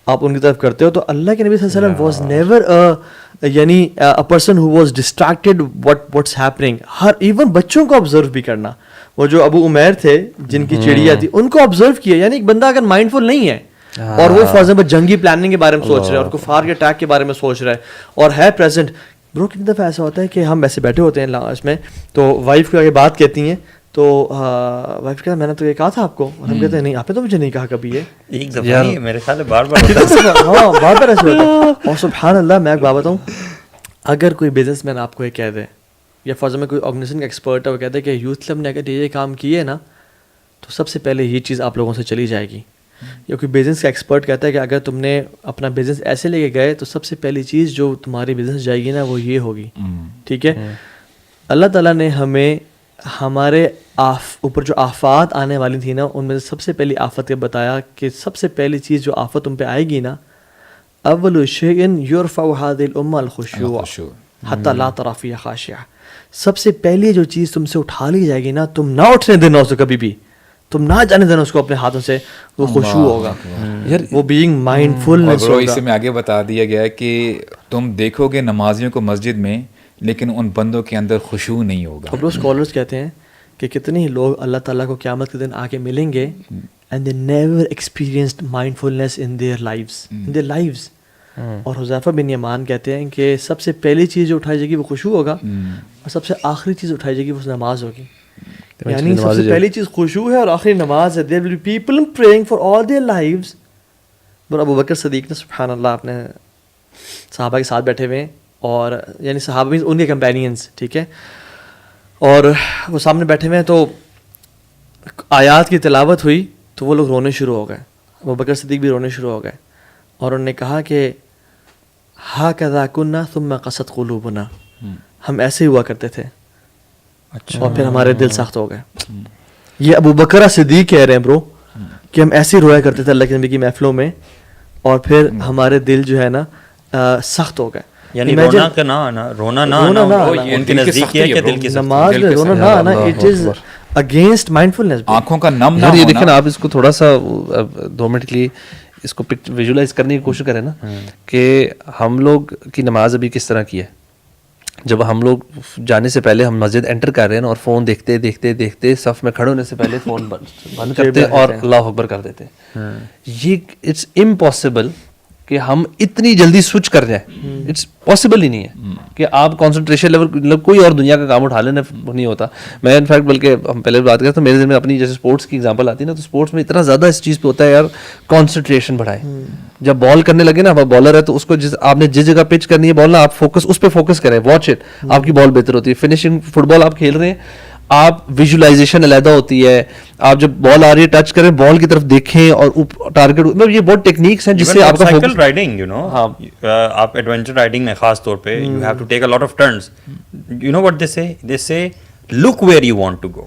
آپ ان کی طرف کرتے ہو. تو اللہ کے نبی صلی اللہ علیہ وسلم واز نیور یعنی a person who was distracted what's happening. Hare even بچوں کو آبزرو بھی کرنا, وہ جو ابو عمیر تھے جن کی چڑیا تھی ان کو آبزرو کیا. یعنی ایک بندہ اگر مائنڈ فل نہیں ہے اور وہ فار ایگزامپل جنگی پلاننگ کے بارے میں سوچ رہا ہے اور کفار کے اٹیک کے بارے میں سوچ رہا ہے اور ہے پریزنٹ, برو کتنی دفعہ ایسا ہوتا ہے کہ ہم ایسے بیٹھے ہوتے ہیں اس میں, تو وائف کو آگے بات کہتی ہیں, تو وائف کہتا میں نے تو یہ کہا تھا آپ کو, اور ہم کہتے ہیں نہیں آپ نے تو مجھے نہیں کہا کبھی. یہ ایک دفعہ میرے خیال ہے بار بار ہاں بار بار ایسے ہوتا ہے. اور سبحان اللہ میں ایک بات بتاؤں, اگر کوئی بزنس مین آپ کو یہ کہہ دے یا فار ایگزامپل کوئی آرگنائزیشن کا ایکسپرٹ ہے وہ کہتے ہیں کہ یوتھ کلب نے اگر یہ کام کیے نا تو سب سے پہلے یہ چیز آپ لوگوں سے چلی جائے گی. یا کوئی بزنس کا ایکسپرٹ کہتا ہے کہ اگر تم نے اپنا بزنس ایسے لے کے گئے تو سب سے پہلی چیز جو تمہاری بزنس جائے گی نا وہ یہ ہوگی. ٹھیک ہے, اللہ تعالیٰ نے ہمیں ہمارے اوپر جو آفات آنے والی تھی نا ان میں سے سب سے پہلی آفت یہ بتایا کہ سب سے پہلی چیز جو آفت تم پہ آئے گی نا, اول شیء یرفع هذه الامه الخشوع حتى لا ترى فيها خاشعہ. سب سے پہلی جو چیز تم سے اٹھا لی جائے گی نا, تم نہ اٹھنے دینا اسے کبھی بھی, تم نہ جانے دینا اس کو اپنے ہاتھوں سے, وہ خشوع ہوگا, وہ بینگ مائنڈ فلنس ہوگا. اس میں آگے بتا دیا گیا ہے کہ تم دیکھو گے نمازیوں کو مسجد میں لیکن ان بندوں کے اندر خشوع نہیں ہوگا. اب لوگ اسکالرس کہتے ہیں کہ کتنے ہی لوگ اللہ تعالیٰ کو قیامت کے دن آ کے ملیں گے and they never experienced mindfulness in their lives. اور حذیفہ بن یمان کہتے ہیں کہ سب سے پہلی چیز جو اٹھائی جائے گی وہ خشوع ہوگا, اور سب سے آخری چیز اٹھائی جائے گی وہ نماز ہوگی. یعنی سب سے پہلی چیز خشوع ہے اور آخری نماز ہے. There will be people praying for all their lives. اور ابو بکر صدیق نے سبحان اللہ اپنے صحابہ کے ساتھ بیٹھے ہوئے ہیں, اور یعنی صحابہ ان کے کمپینینس, ٹھیک ہے, اور وہ سامنے بیٹھے ہوئے ہیں, تو آیات کی تلاوت ہوئی تو وہ لوگ رونے شروع ہو گئے. ابو بکر صدیق بھی رونے شروع ہو گئے, اور انہوں نے کہا کہ ہاکذا کنا ثم قست قلوبنا, ہم ایسے ہی ہوا کرتے تھے اور پھر ہمارے دل سخت ہو گئے. یہ ابو بکر صدیق کہہ رہے ہیں برو کہ ہم ایسے ہی رویا کرتے تھے اللہ کے نبی کی محفلوں میں, اور پھر ہمارے دل جو ہے نا سخت ہو گئے. یعنی رونا کا نہ آنا, رونا نہ آنا ان کے نزدیک یہ ہے کہ دل کی نماز میں رونا نہ آنا, اٹ از اگینسٹ مائنڈفلنس. آنکھوں کا نم نہ یہ ہونا. دیکھیں نا, آپ اس کو تھوڑا سا 2 منٹ کے لیے اس کو ویژولائز کرنے کی کوشش کریں نا, کہ ہم لوگ کی نماز ابھی کس طرح کی ہے. جب ہم لوگ جانے سے پہلے ہم مسجد انٹر کر رہے ہیں اور فون دیکھتے دیکھتے دیکھتے صف میں کھڑے ہونے سے پہلے فون بند کرتے اور اللہ اکبر کر دیتے. یہ اٹس امپاسبل کہ ہم اتنی جلدی سوئچ کر جائیں, اٹس پاسبل ہی نہیں ہے کہ آپ کانسنٹریشن لیول, مطلب کوئی اور دنیا کا کام اٹھا لینا نہیں ہوتا. میں انفیکٹ بلکہ ہم پہلے بات کرتے ہیں, میرے ذہن میں اپنی جیسے اسپورٹس کی ایگزامپل آتی ہے نا, تو اسپورٹس میں اتنا زیادہ اس چیز پہ ہوتا ہے یار, کانسنٹریشن بڑھائیں. جب بال کرنے لگے نا, بالر ہے تو اس کو آپ نے جس جگہ پچ کرنی ہے بال نا, آپ فوکس اس پہ فوکس کریں, واچ اٹ, آپ کی بال بہتر ہوتی ہے. فنشنگ فٹ بال آپ کھیل رہے ہیں, آپ ویژولائزیشن علیحدہ ہوتی ہے, آپ جب بال آ رہی ہے ٹچ کریں, بال کی طرف دیکھیں اور ٹارگیٹ, مطلب یہ بہت ٹیکنیکس ہیں جس سے آپ کا سائیکل رائڈنگ, یو نو, آپ ایڈونچر رائڈنگ میں خاص طور پہ you have to take a lot of turns. You know what they say look where you want to go,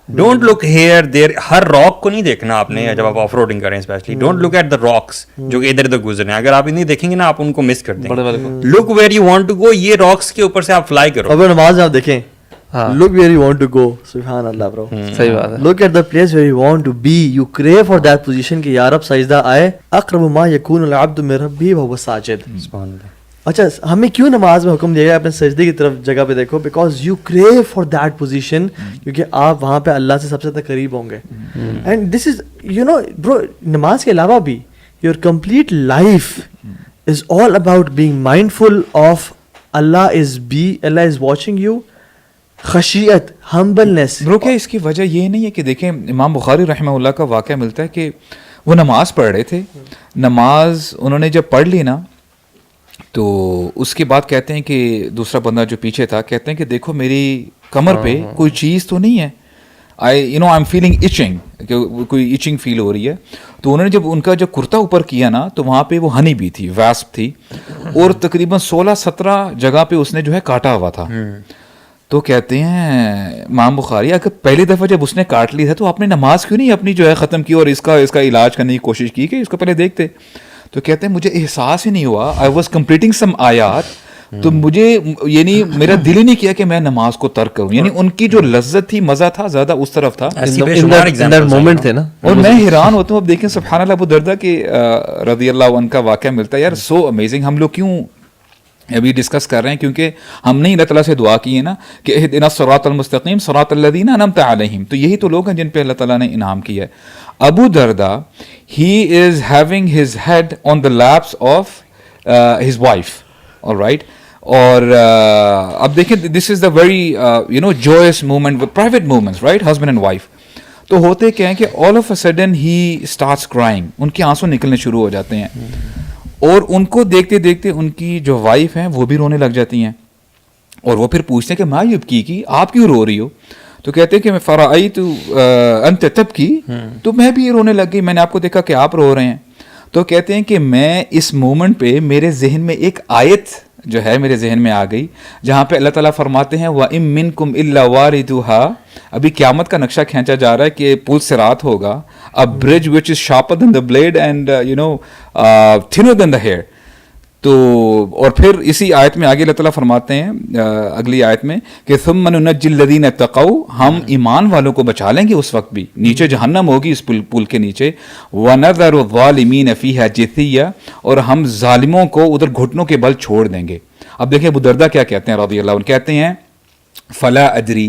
don't look here there. ہر راک کو نہیں دیکھنا آپ نے جب آپ آف روڈنگ کریں, especially don't look at the rocks جو کہ ادھر ادھر گزرے ہیں. اگر آپ انہیں دیکھیں گے نا, آپ ان کو مس کر دیں گے. Look where you want to go, یہ راکس کے اوپر سے آپ فلائی کرو. اب نماز آپ دیکھیں, look where you want to go, سبحان اللہ bro, صحیح بات ہے. look at the place where you want to be, you crave for that position کہ یا رب سجدہ آئے. اقرب ما یکون العبد من ربہ وہو ساجد. سبحان اللہ. اچھا, ہمیں کیوں نماز میں حکم دیا گیا اپنے سجدے کی طرف جگہ پہ دیکھو, because you crew for that position, کیونکہ آپ وہاں پہ اللہ سے سب سے زیادہ قریب ہوں گے. And this is you know برو, نماز کے علاوہ بھی your complete life is all about being mindful of Allah is watching you, خشیت, ہمبلنس. برو کیا اس کی وجہ یہ نہیں ہے کہ دیکھیں امام بخاری رحمہ اللہ کا واقعہ ملتا ہے کہ وہ نماز پڑھ رہے تھے, نماز انہوں نے جب پڑھ لی نا, تو اس کے بعد کہتے ہیں کہ دوسرا بندہ جو پیچھے تھا, کہتے ہیں کہ دیکھو میری کمر پہ کوئی چیز تو نہیں ہے, آئی ایم فیلنگ ایچنگ, کہ کوئی ایچنگ فیل ہو رہی ہے. تو انہوں نے جب ان کا جو کرتا اوپر کیا نا, تو وہاں پہ وہ ہنی بھی تھی, ویسپ تھی, اور تقریباً 16-17 جگہ پہ اس نے جو ہے کاٹا ہوا تھا. تو کہتے ہیں امام بخاری, اگر پہلی دفعہ جب اس نے کاٹ لی تھا تو آپ نے نماز کیوں نہیں اپنی جو ہے ختم کی اور اس کا علاج کرنے کی کوشش کی کہ اس کو پہلے دیکھتے. تو کہتے ہیں مجھے احساس ہی نہیں ہوا, آئی واز کمپلیٹنگ سم آیات, تو مجھے یعنی میرا دل ہی نہیں کیا کہ میں نماز کو ترک کروں. یعنی ان کی جو لذت تھی, مزہ تھا, زیادہ اس طرف تھا, مومنٹ تھے نا. اور میں حیران ہوتا ہوں. اب دیکھیں سبحان اللہ, ابو دردہ کے رضی اللہ عنہ کا واقعہ ملتا ہے یار, سو امیزنگ. ہم لوگ کیوں ابھی ڈسکس کر رہے ہیں, کیونکہ ہم نے اللہ تعالیٰ سے دعا کی ہے نا کہ اہدنا الصراط المستقیم صراط الذین انعمت علیہم, تو یہی تو لوگ ہیں جن پہ اللہ تعالیٰ نے انعام کیا ہے. Abu Darda, he is having his head on the laps of his wife, alright. اور اب دیکھیں, this is the very joyous moment, private moments, right, husband and wife. تو ہوتے کیا ہیں کہ all of a sudden he starts crying, ان کے آنسو نکلنے شروع ہو جاتے ہیں, اور ان کو دیکھتے دیکھتے ان کی جو وائف ہیں وہ بھی رونے لگ جاتی ہیں, اور وہ پھر پوچھتے ہیں کہ ما یبکی کی, آپ کیوں رو رہی ہو؟ تو کہتے ہیں کہ میں فرائیت انت تبکی, تو میں بھی رونے لگ گئی, میں نے آپ کو دیکھا کہ آپ رو رہے ہیں. تو کہتے ہیں کہ میں اس مومنٹ پہ میرے ذہن میں ایک آیت جو ہے میرے ذہن میں آ گئی, جہاں پہ اللہ تعالیٰ فرماتے ہیں وَإِن مِّنكُمْ إِلَّا وَارِدُهَا. ابھی قیامت کا نقشہ کھینچا جا رہا ہے کہ پل صراط ہوگا, a bridge which is sharper than the blade and thinner than the hair. تو اور پھر اسی آیت میں آگے اللہ تعالیٰ فرماتے ہیں اگلی آیت میں کہ ثُمَّ نُنَجِّي الَّذِينَ اتَّقَوْا, ہم ایمان والوں کو بچا لیں گے اس وقت بھی, نیچے جہنم ہوگی اس پل کے نیچے, وَنَذَرُ الظَّالِمِينَ فِيهَا جِثِيًّا, اور ہم ظالموں کو ادھر گھٹنوں کے بل چھوڑ دیں گے. اب دیکھیں ابو دردہ کیا کہتے ہیں رضی اللہ عنہ, کہتے ہیں فَلَا أَدْرِي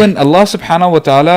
when Allah subhanahu wa ta'ala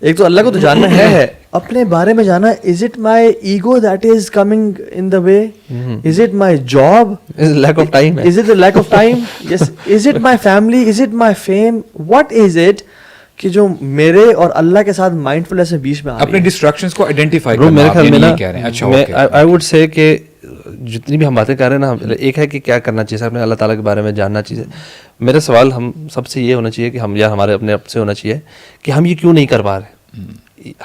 ایک تو اللہ کو تو جاننا ہے, اپنے بارے میں جانا. Is it my ego that is coming in the way, is it my job, lack of time, is it lack of time, yes, is it my family, is it my fame, what is it کہ جو میرے اور اللہ کے ساتھ mind فلنس میں بیچ میں اپنے distractions کو آئیڈینٹیفائی کرنا. میرے خیال میں نا, کہہ رہے ہیں اچھا آئی ووڈ سے کہ جتنی بھی ہم باتیں کر رہے ہیں نا, ایک ہے کہ کیا کرنا چاہیے, اپنے اللہ تعالیٰ کے بارے میں جاننا چاہیے. میرا سوال ہم سب سے یہ ہونا چاہیے کہ ہم, یا ہمارے اپنے آپ سے ہونا چاہیے کہ ہم یہ کیوں نہیں کر پا رہے,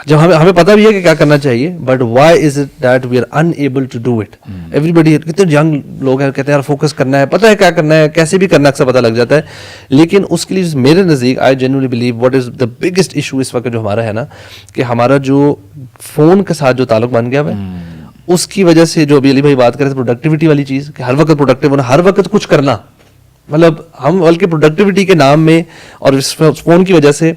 جب ہمیں پتہ بھی ہے کہ کیا کرنا چاہیے, but why is it that we are unable to do it. Everybody, کتنے ینگ لوگ ہیں کہتے ہیں یار فوکس کرنا ہے, پتہ ہے کیا کرنا ہے, کیسے بھی کرنا اکثر پتہ لگ جاتا ہے, لیکن اس کے لیے میرے نزدیک I genuinely believe what is the biggest issue اس وقت جو ہمارا ہے نا, کہ ہمارا جو فون کے ساتھ جو تعلق بن گیا ہے, اس کی وجہ سے جو ابھی علی بھائی بات کر رہے تھے پروڈکٹیوٹی والی چیز, کہ ہر وقت پروڈکٹیو ہونا, ہر وقت کچھ کرنا, مطلب ہم بلکہ پروڈکٹیوٹی کے نام میں اور اس فون کی وجہ سے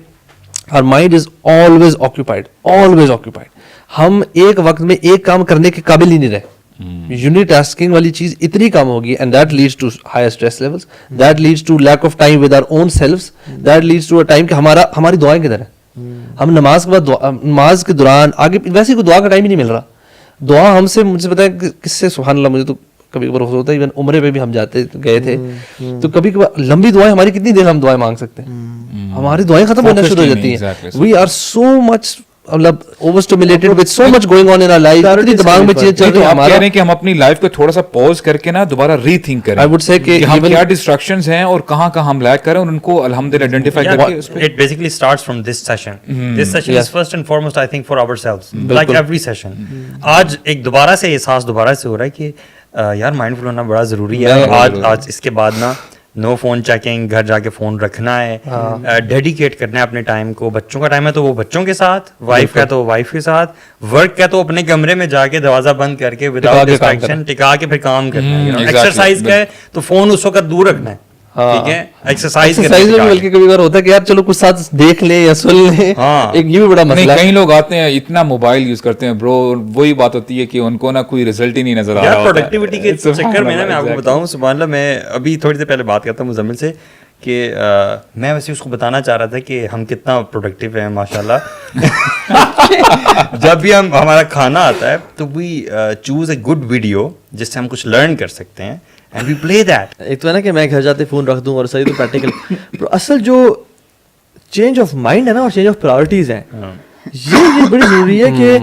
our mind is always occupied, always occupied. ہم ایک وقت میں ایک کام کرنے کے قابل ہی نہیں رہے. یونی ٹاسکنگ والی چیز اتنی کم ہوگی, and that leads to higher stress levels, that leads to lack of time with our own selves, that leads to a time کہ ہماری دعائیں کدھر ہیں. ہم نماز کے بعد نماز کے دوران آگے ویسے کوئی دعا کا ٹائم ہی نہیں مل رہا. دعا ہم سے, مجھے پتا ہے کس سے, سبحان اللہ, مجھے تو کبھی کبھار ہوتا ہے, ایون عمرے پہ بھی ہم گئے تھے تو کبھی کبھار لمبی دعائیں, ہماری کتنی دیر ہم دعائیں مانگ سکتے ہیں, ہماری دعائیں ختم ہونا شروع ہو جاتی ہیں. وی آر سو مچ مطلب over stimulated with so much going on in our life, اتنی دماغ میں چیزیں چل رہی ہیں. ہمارا کہہ رہے ہیں کہ ہم اپنی لائف کو تھوڑا سا پوز کر کے نا دوبارہ ری تھنک کریں. آئی وڈ سے کہ ہم کیا ڈسٹریکشنز ہیں اور کہاں کہاں ہم لیک کریں, اور ان کو الحمدللہ آئیڈینٹیفائی کر کے. It basically starts from this session. This session is first and foremost I think for ourselves, like every session. آج ایک دوبارہ سے احساس دوبارہ سے ہو رہا ہے کہ یار مائنڈ فل ہونا بڑا ضروری ہے. آج اس کے بعد نا نو فون چیکنگ, گھر جا کے فون رکھنا ہے, ڈیڈیکیٹ کرنا ہے اپنے ٹائم کو. بچوں کا ٹائم ہے تو وہ بچوں کے ساتھ, وائف کا تو وائف کے ساتھ, ورک کا تو اپنے کمرے میں جا کے دروازہ بند کر کے وداؤٹ ڈسٹریکشن ٹکا کے پھر کام کرنا ہے. ایکسرسائز کا ہے تو فون اس وقت دور رکھنا ہے, ٹھیک ہے, ایکسرسائز میں بلکہ کبھی بار ہوتا ہے کہ یار چلو کچھ ساتھ دیکھ لیں یا سن لیں. ایک یہ بھی بڑا مسئلہ ہے, کئی لوگ آتے ہیں اتنا موبائل یوز کرتے ہیں برو, وہی بات ہوتی ہے کہ ان کو نا کوئی رزلٹ ہی نہیں نظر آ رہا. پروڈکٹیوٹی کے چکر میں نا میں آپ کو بتاؤں, سبحان اللہ, میں ابھی تھوڑی دیر پہلے بات کرتا ہوں مزمل سے کہ میں ویسے اس کو بتانا چاہ رہا تھا کہ ہم کتنا پروڈکٹیو ہیں ماشاء اللہ. جب بھی ہمارا کھانا آتا ہے تو we choose a good video جس سے ہم کچھ لرن کر سکتے ہیں, اینڈ وی پلے دیٹ. ایک تو ہے نا کہ میں گھر جاتے فون رکھ دوں, اور صحیح تو پریکٹیکل اصل جو چینج آف مائنڈ ہے نا اور چینج آف پرائورٹیز ہیں, یہ بڑی ضروری ہے کہ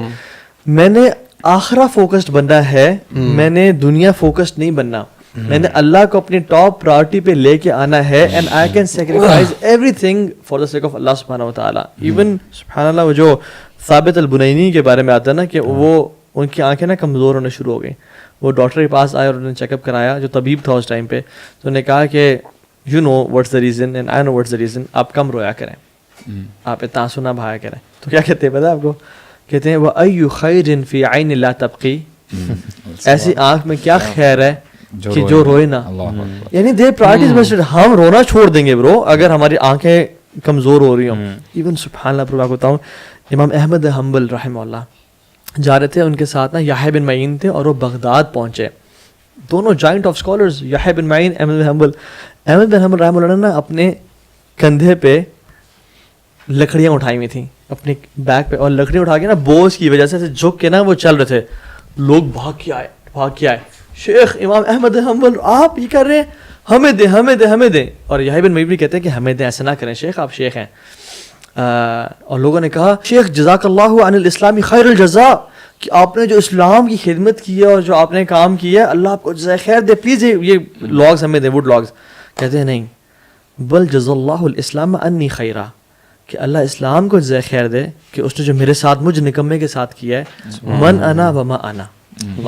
میں نے آخرہ فوکسڈ بننا ہے, میں نے دنیا فوکسڈ نہیں بننا, میں نے اللہ کو اپنی ٹاپ پرائورٹی پہ لے کے آنا ہے, and I can sacrifice everything for the sake of Allah سبحانہ و تعالیٰ. ایون سبحان اللہ, وہ جو ثابت البنینی کے بارے میں آتا ہے نا کہ وہ ان کی آنکھیں نا کمزور ہونے شروع ہو گئیں. وہ ڈاکٹر کے پاس آئے اور انہوں نے چیک اپ کرایا, جو طبیب تھا اس ٹائم پہ, تو انہوں نے کہا کہ you know what's the reason and I know what's the reason, آپ کم رویا کریں, آپ اتنا آنسو نہ بہایا کریں. تو کیا کہتے ہیں پتہ ہے آپ کو, کہتے ہیں وَأَيُّ خَيْرٍ فِي عَيْنِ لَا تَبْقِي, ایسی آنکھ میں کیا خیر ہے کہ جو روئے نہ. یعنی دے پرائورٹیز مسٹڈ, ہم رونا چھوڑ دیں گے برو اگر ہماری آنکھیں کمزور ہو رہی ہوں. ایون سبحان اللہ, پر آپ کو بتاؤں, امام احمد حنبل رحمہ اللہ جا رہے تھے, ان کے ساتھ نا یحییٰ بن معین تھے, اور وہ بغداد پہنچے, دونوں جائنٹ آف اسکالرز, یحییٰ بن معین, احمد بن حنبل. احمد بن حنبل رحمہ اللہ نے اپنے کندھے پہ لکڑیاں اٹھائی ہوئی تھیں اپنے بیک پہ, اور لکڑیاں اٹھا کے نا بوجھ کی وجہ سے جھک کے نا وہ چل رہے تھے. لوگ بھاگ کے آئے, شیخ امام احمد حنبل آپ یہ کر رہے ہیں, ہمیں دیں ہمیں دیں ہمیں دیں. اور یحییٰ بن معین بھی کہتے ہیں کہ ہمیں دیں, ایسا نہ کریں شیخ, آپ شیخ ہیں. اور لوگوں نے کہا شیخ جزاک اللہ عن الاسلام خیر الجزاء, کہ آپ نے جو اسلام کی خدمت کی ہے اور جو آپ نے کام کیا ہے, اللہ آپ کو جزائے خیر دے, پلیز یہ لاگز ہمیں دیں, ووڈ لاگز. کہتے ہیں نہیں, بل جزا اللہ الاسلام انی خیرا, کہ اللہ اسلام کو جزائے خیر دے کہ اس نے جو میرے ساتھ مجھ نکمے کے ساتھ کیا ہے. من انا وما انا,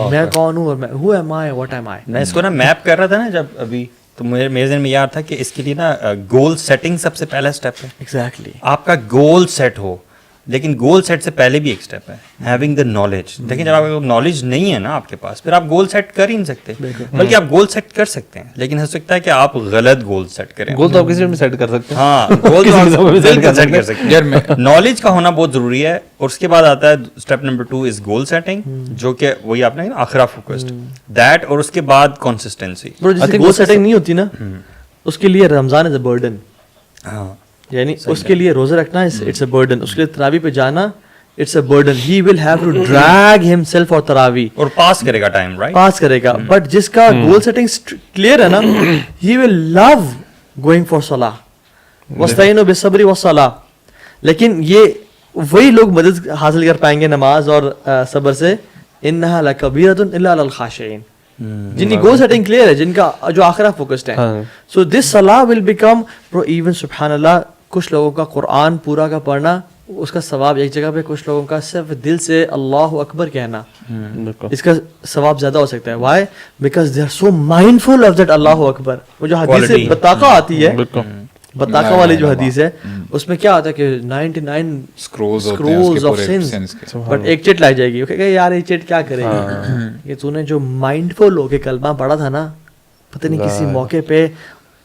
میں کون ہوں اور میں who am I what am I. میں اس کو نا میپ کر رہا تھا نا جب ابھی, تو میرے ذہن میں یاد تھا کہ اس کے لیے نا گول سیٹنگ سب سے پہلا اسٹیپ ہے. ایگزیکٹلی, آپ کا گول سیٹ ہو, لیکن گول سیٹ سے پہلے بھی ایک اسٹیپ ہے ہیونگ دا نالج. دیکھیں جب آپ کو نالج نہیں ہے نا آپ کے پاس, پھر آپ گول سیٹ کر ہی نہیں سکتے. بلکہ آپ گول سیٹ کر سکتے ہیں, لیکن ہو سکتا ہے کہ آپ غلط گول سیٹ کریں. گول تو آپ کسی میں سیٹ کر سکتے ہیں, ہاں گول تو سیٹ کر سکتے ہیں. نالج کا ہونا بہت ضروری ہے. اور اس کے بعد آتا ہے اسٹیپ نمبر 2 از گول سیٹنگ, جو کہ وہی آپ نے آخرہ فوکسڈ دیٹ, اور اس کے بعد کنسسٹنسی. گول سیٹنگ نہیں ہوتی نا, اس کے لیے رمضان از اے برڈن. ہاں, یعنی اس کے لیے روزہ رکھنا اٹس اے برڈن, اس کے لیے تراویح پہ جانا it's a burden, he will have to drag himself for تراویح, اور پاس کرے گا ٹائم, رائٹ, پاس کرے گا. بٹ جس کا گول سیٹنگ کلیئر ہے نا, ہی ول لو گوئنگ فار صلاح, واستعینوا بالصبر والصلاح. لیکن یہ وہی لوگ مدد حاصل کر پائیں گے نماز اور صبر سے, انہا لکبیرۃ الا علی الخاشعین, جن کی گول سیٹنگ کلیئر ہے, جن کا جو آخرہ فوکسڈ ہے. سو دس صلاح ول بیکم ایون سبحان اللہ, کچھ لوگوں کا قرآن پورا کا پڑھنا اس کا ثواب ایک جگہ پہ, کچھ لوگوں کا صرف دل سے اللہ اکبر کہنا اس کا ثواب زیادہ ہو سکتا ہے. Why? Because they are so mindful of that اللہ اکبر. وہ جو حدیث بطاقہ آتی ہے, بطاقہ والی جو حدیث ہے, اس میں کیا ہوتا ہے کہ 99 scrolls of sins, بٹ ایک چٹ لگ جائے گی. کہ یار یہ چٹ کیا کرے گی, کہ تو نے جو مائنڈفل ہو کے کلمہ پڑھا تھا نا, پتہ نہیں کسی موقع پہ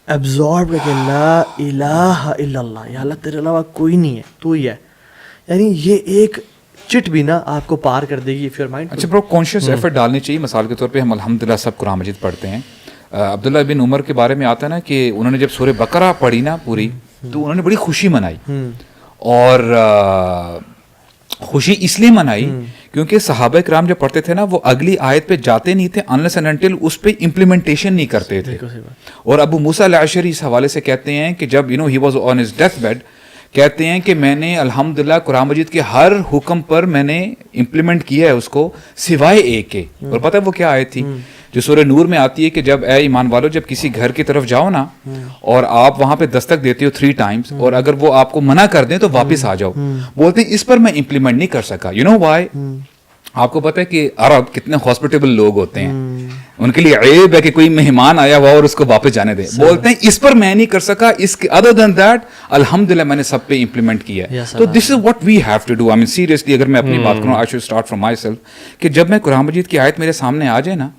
ایبزارب کر کے لا الہ الا اللہ, یا اللہ تیرے علاوہ کوئی نہیں ہے, تو ہی ہے, یعنی یہ ایک چٹ بھی نا آپ کو پار کر دے گی if your mind. اچھا برو, کانشیس ایفرٹ ڈالنی چاہیے. مثال کے طور پہ ہم الحمدللہ سب قرآن مجید پڑھتے ہیں. عبداللہ بن عمر کے بارے میں آتا ہے نا کہ انہوں نے جب سورہ بقرہ پڑھی نا پوری, تو انہوں نے بڑی خوشی منائی. اور خوشی اس لیے منائی کیونکہ صحابہ کرام جب پڑھتے تھے نا, وہ اگلی آیت پہ جاتے نہیں تھے unless and until اس پہ امپلیمنٹیشن نہیں کرتے تھے. اور ابو موسیٰ الاشعری اس حوالے سے کہتے ہیں کہ جب he was on his death bed, کہتے ہیں کہ میں نے الحمدللہ قرآن مجید کے ہر حکم پر میں نے امپلیمنٹ کیا ہے اس کو, سوائے ایک کے. اور پتہ ہے وہ کیا آیت تھی؟ جو سورہ نور میں آتی ہے کہ جب اے ایمان والو, جب کسی گھر کی طرف جاؤ نا اور آپ وہاں پہ دستک دیتے ہو 3 times, اور اگر وہ آپ کو منع کر دیں تو واپس آ جاؤ. بولتے ہیں اس پر میں امپلیمنٹ نہیں کر سکا. You know why? آپ کو پتہ ہے کہ عرب کتنے ہاسپٹیبل لوگ ہوتے ہیں, ان کے لیے عیب ہے کہ کوئی مہمان آیا ہوا اور اس کو واپس جانے دے. بولتے ہیں اس پر میں نہیں کر سکا, اس کے ادر دین دیٹ الحمدللہ میں نے سب پہ امپلیمنٹ کیا ہے. تو this is what we have to do. I mean seriously, اگر میں اپنی بات کروں, I should start from myself, کہ جب میں قرآن مجید کی آیت میرے سامنے آ جائے نا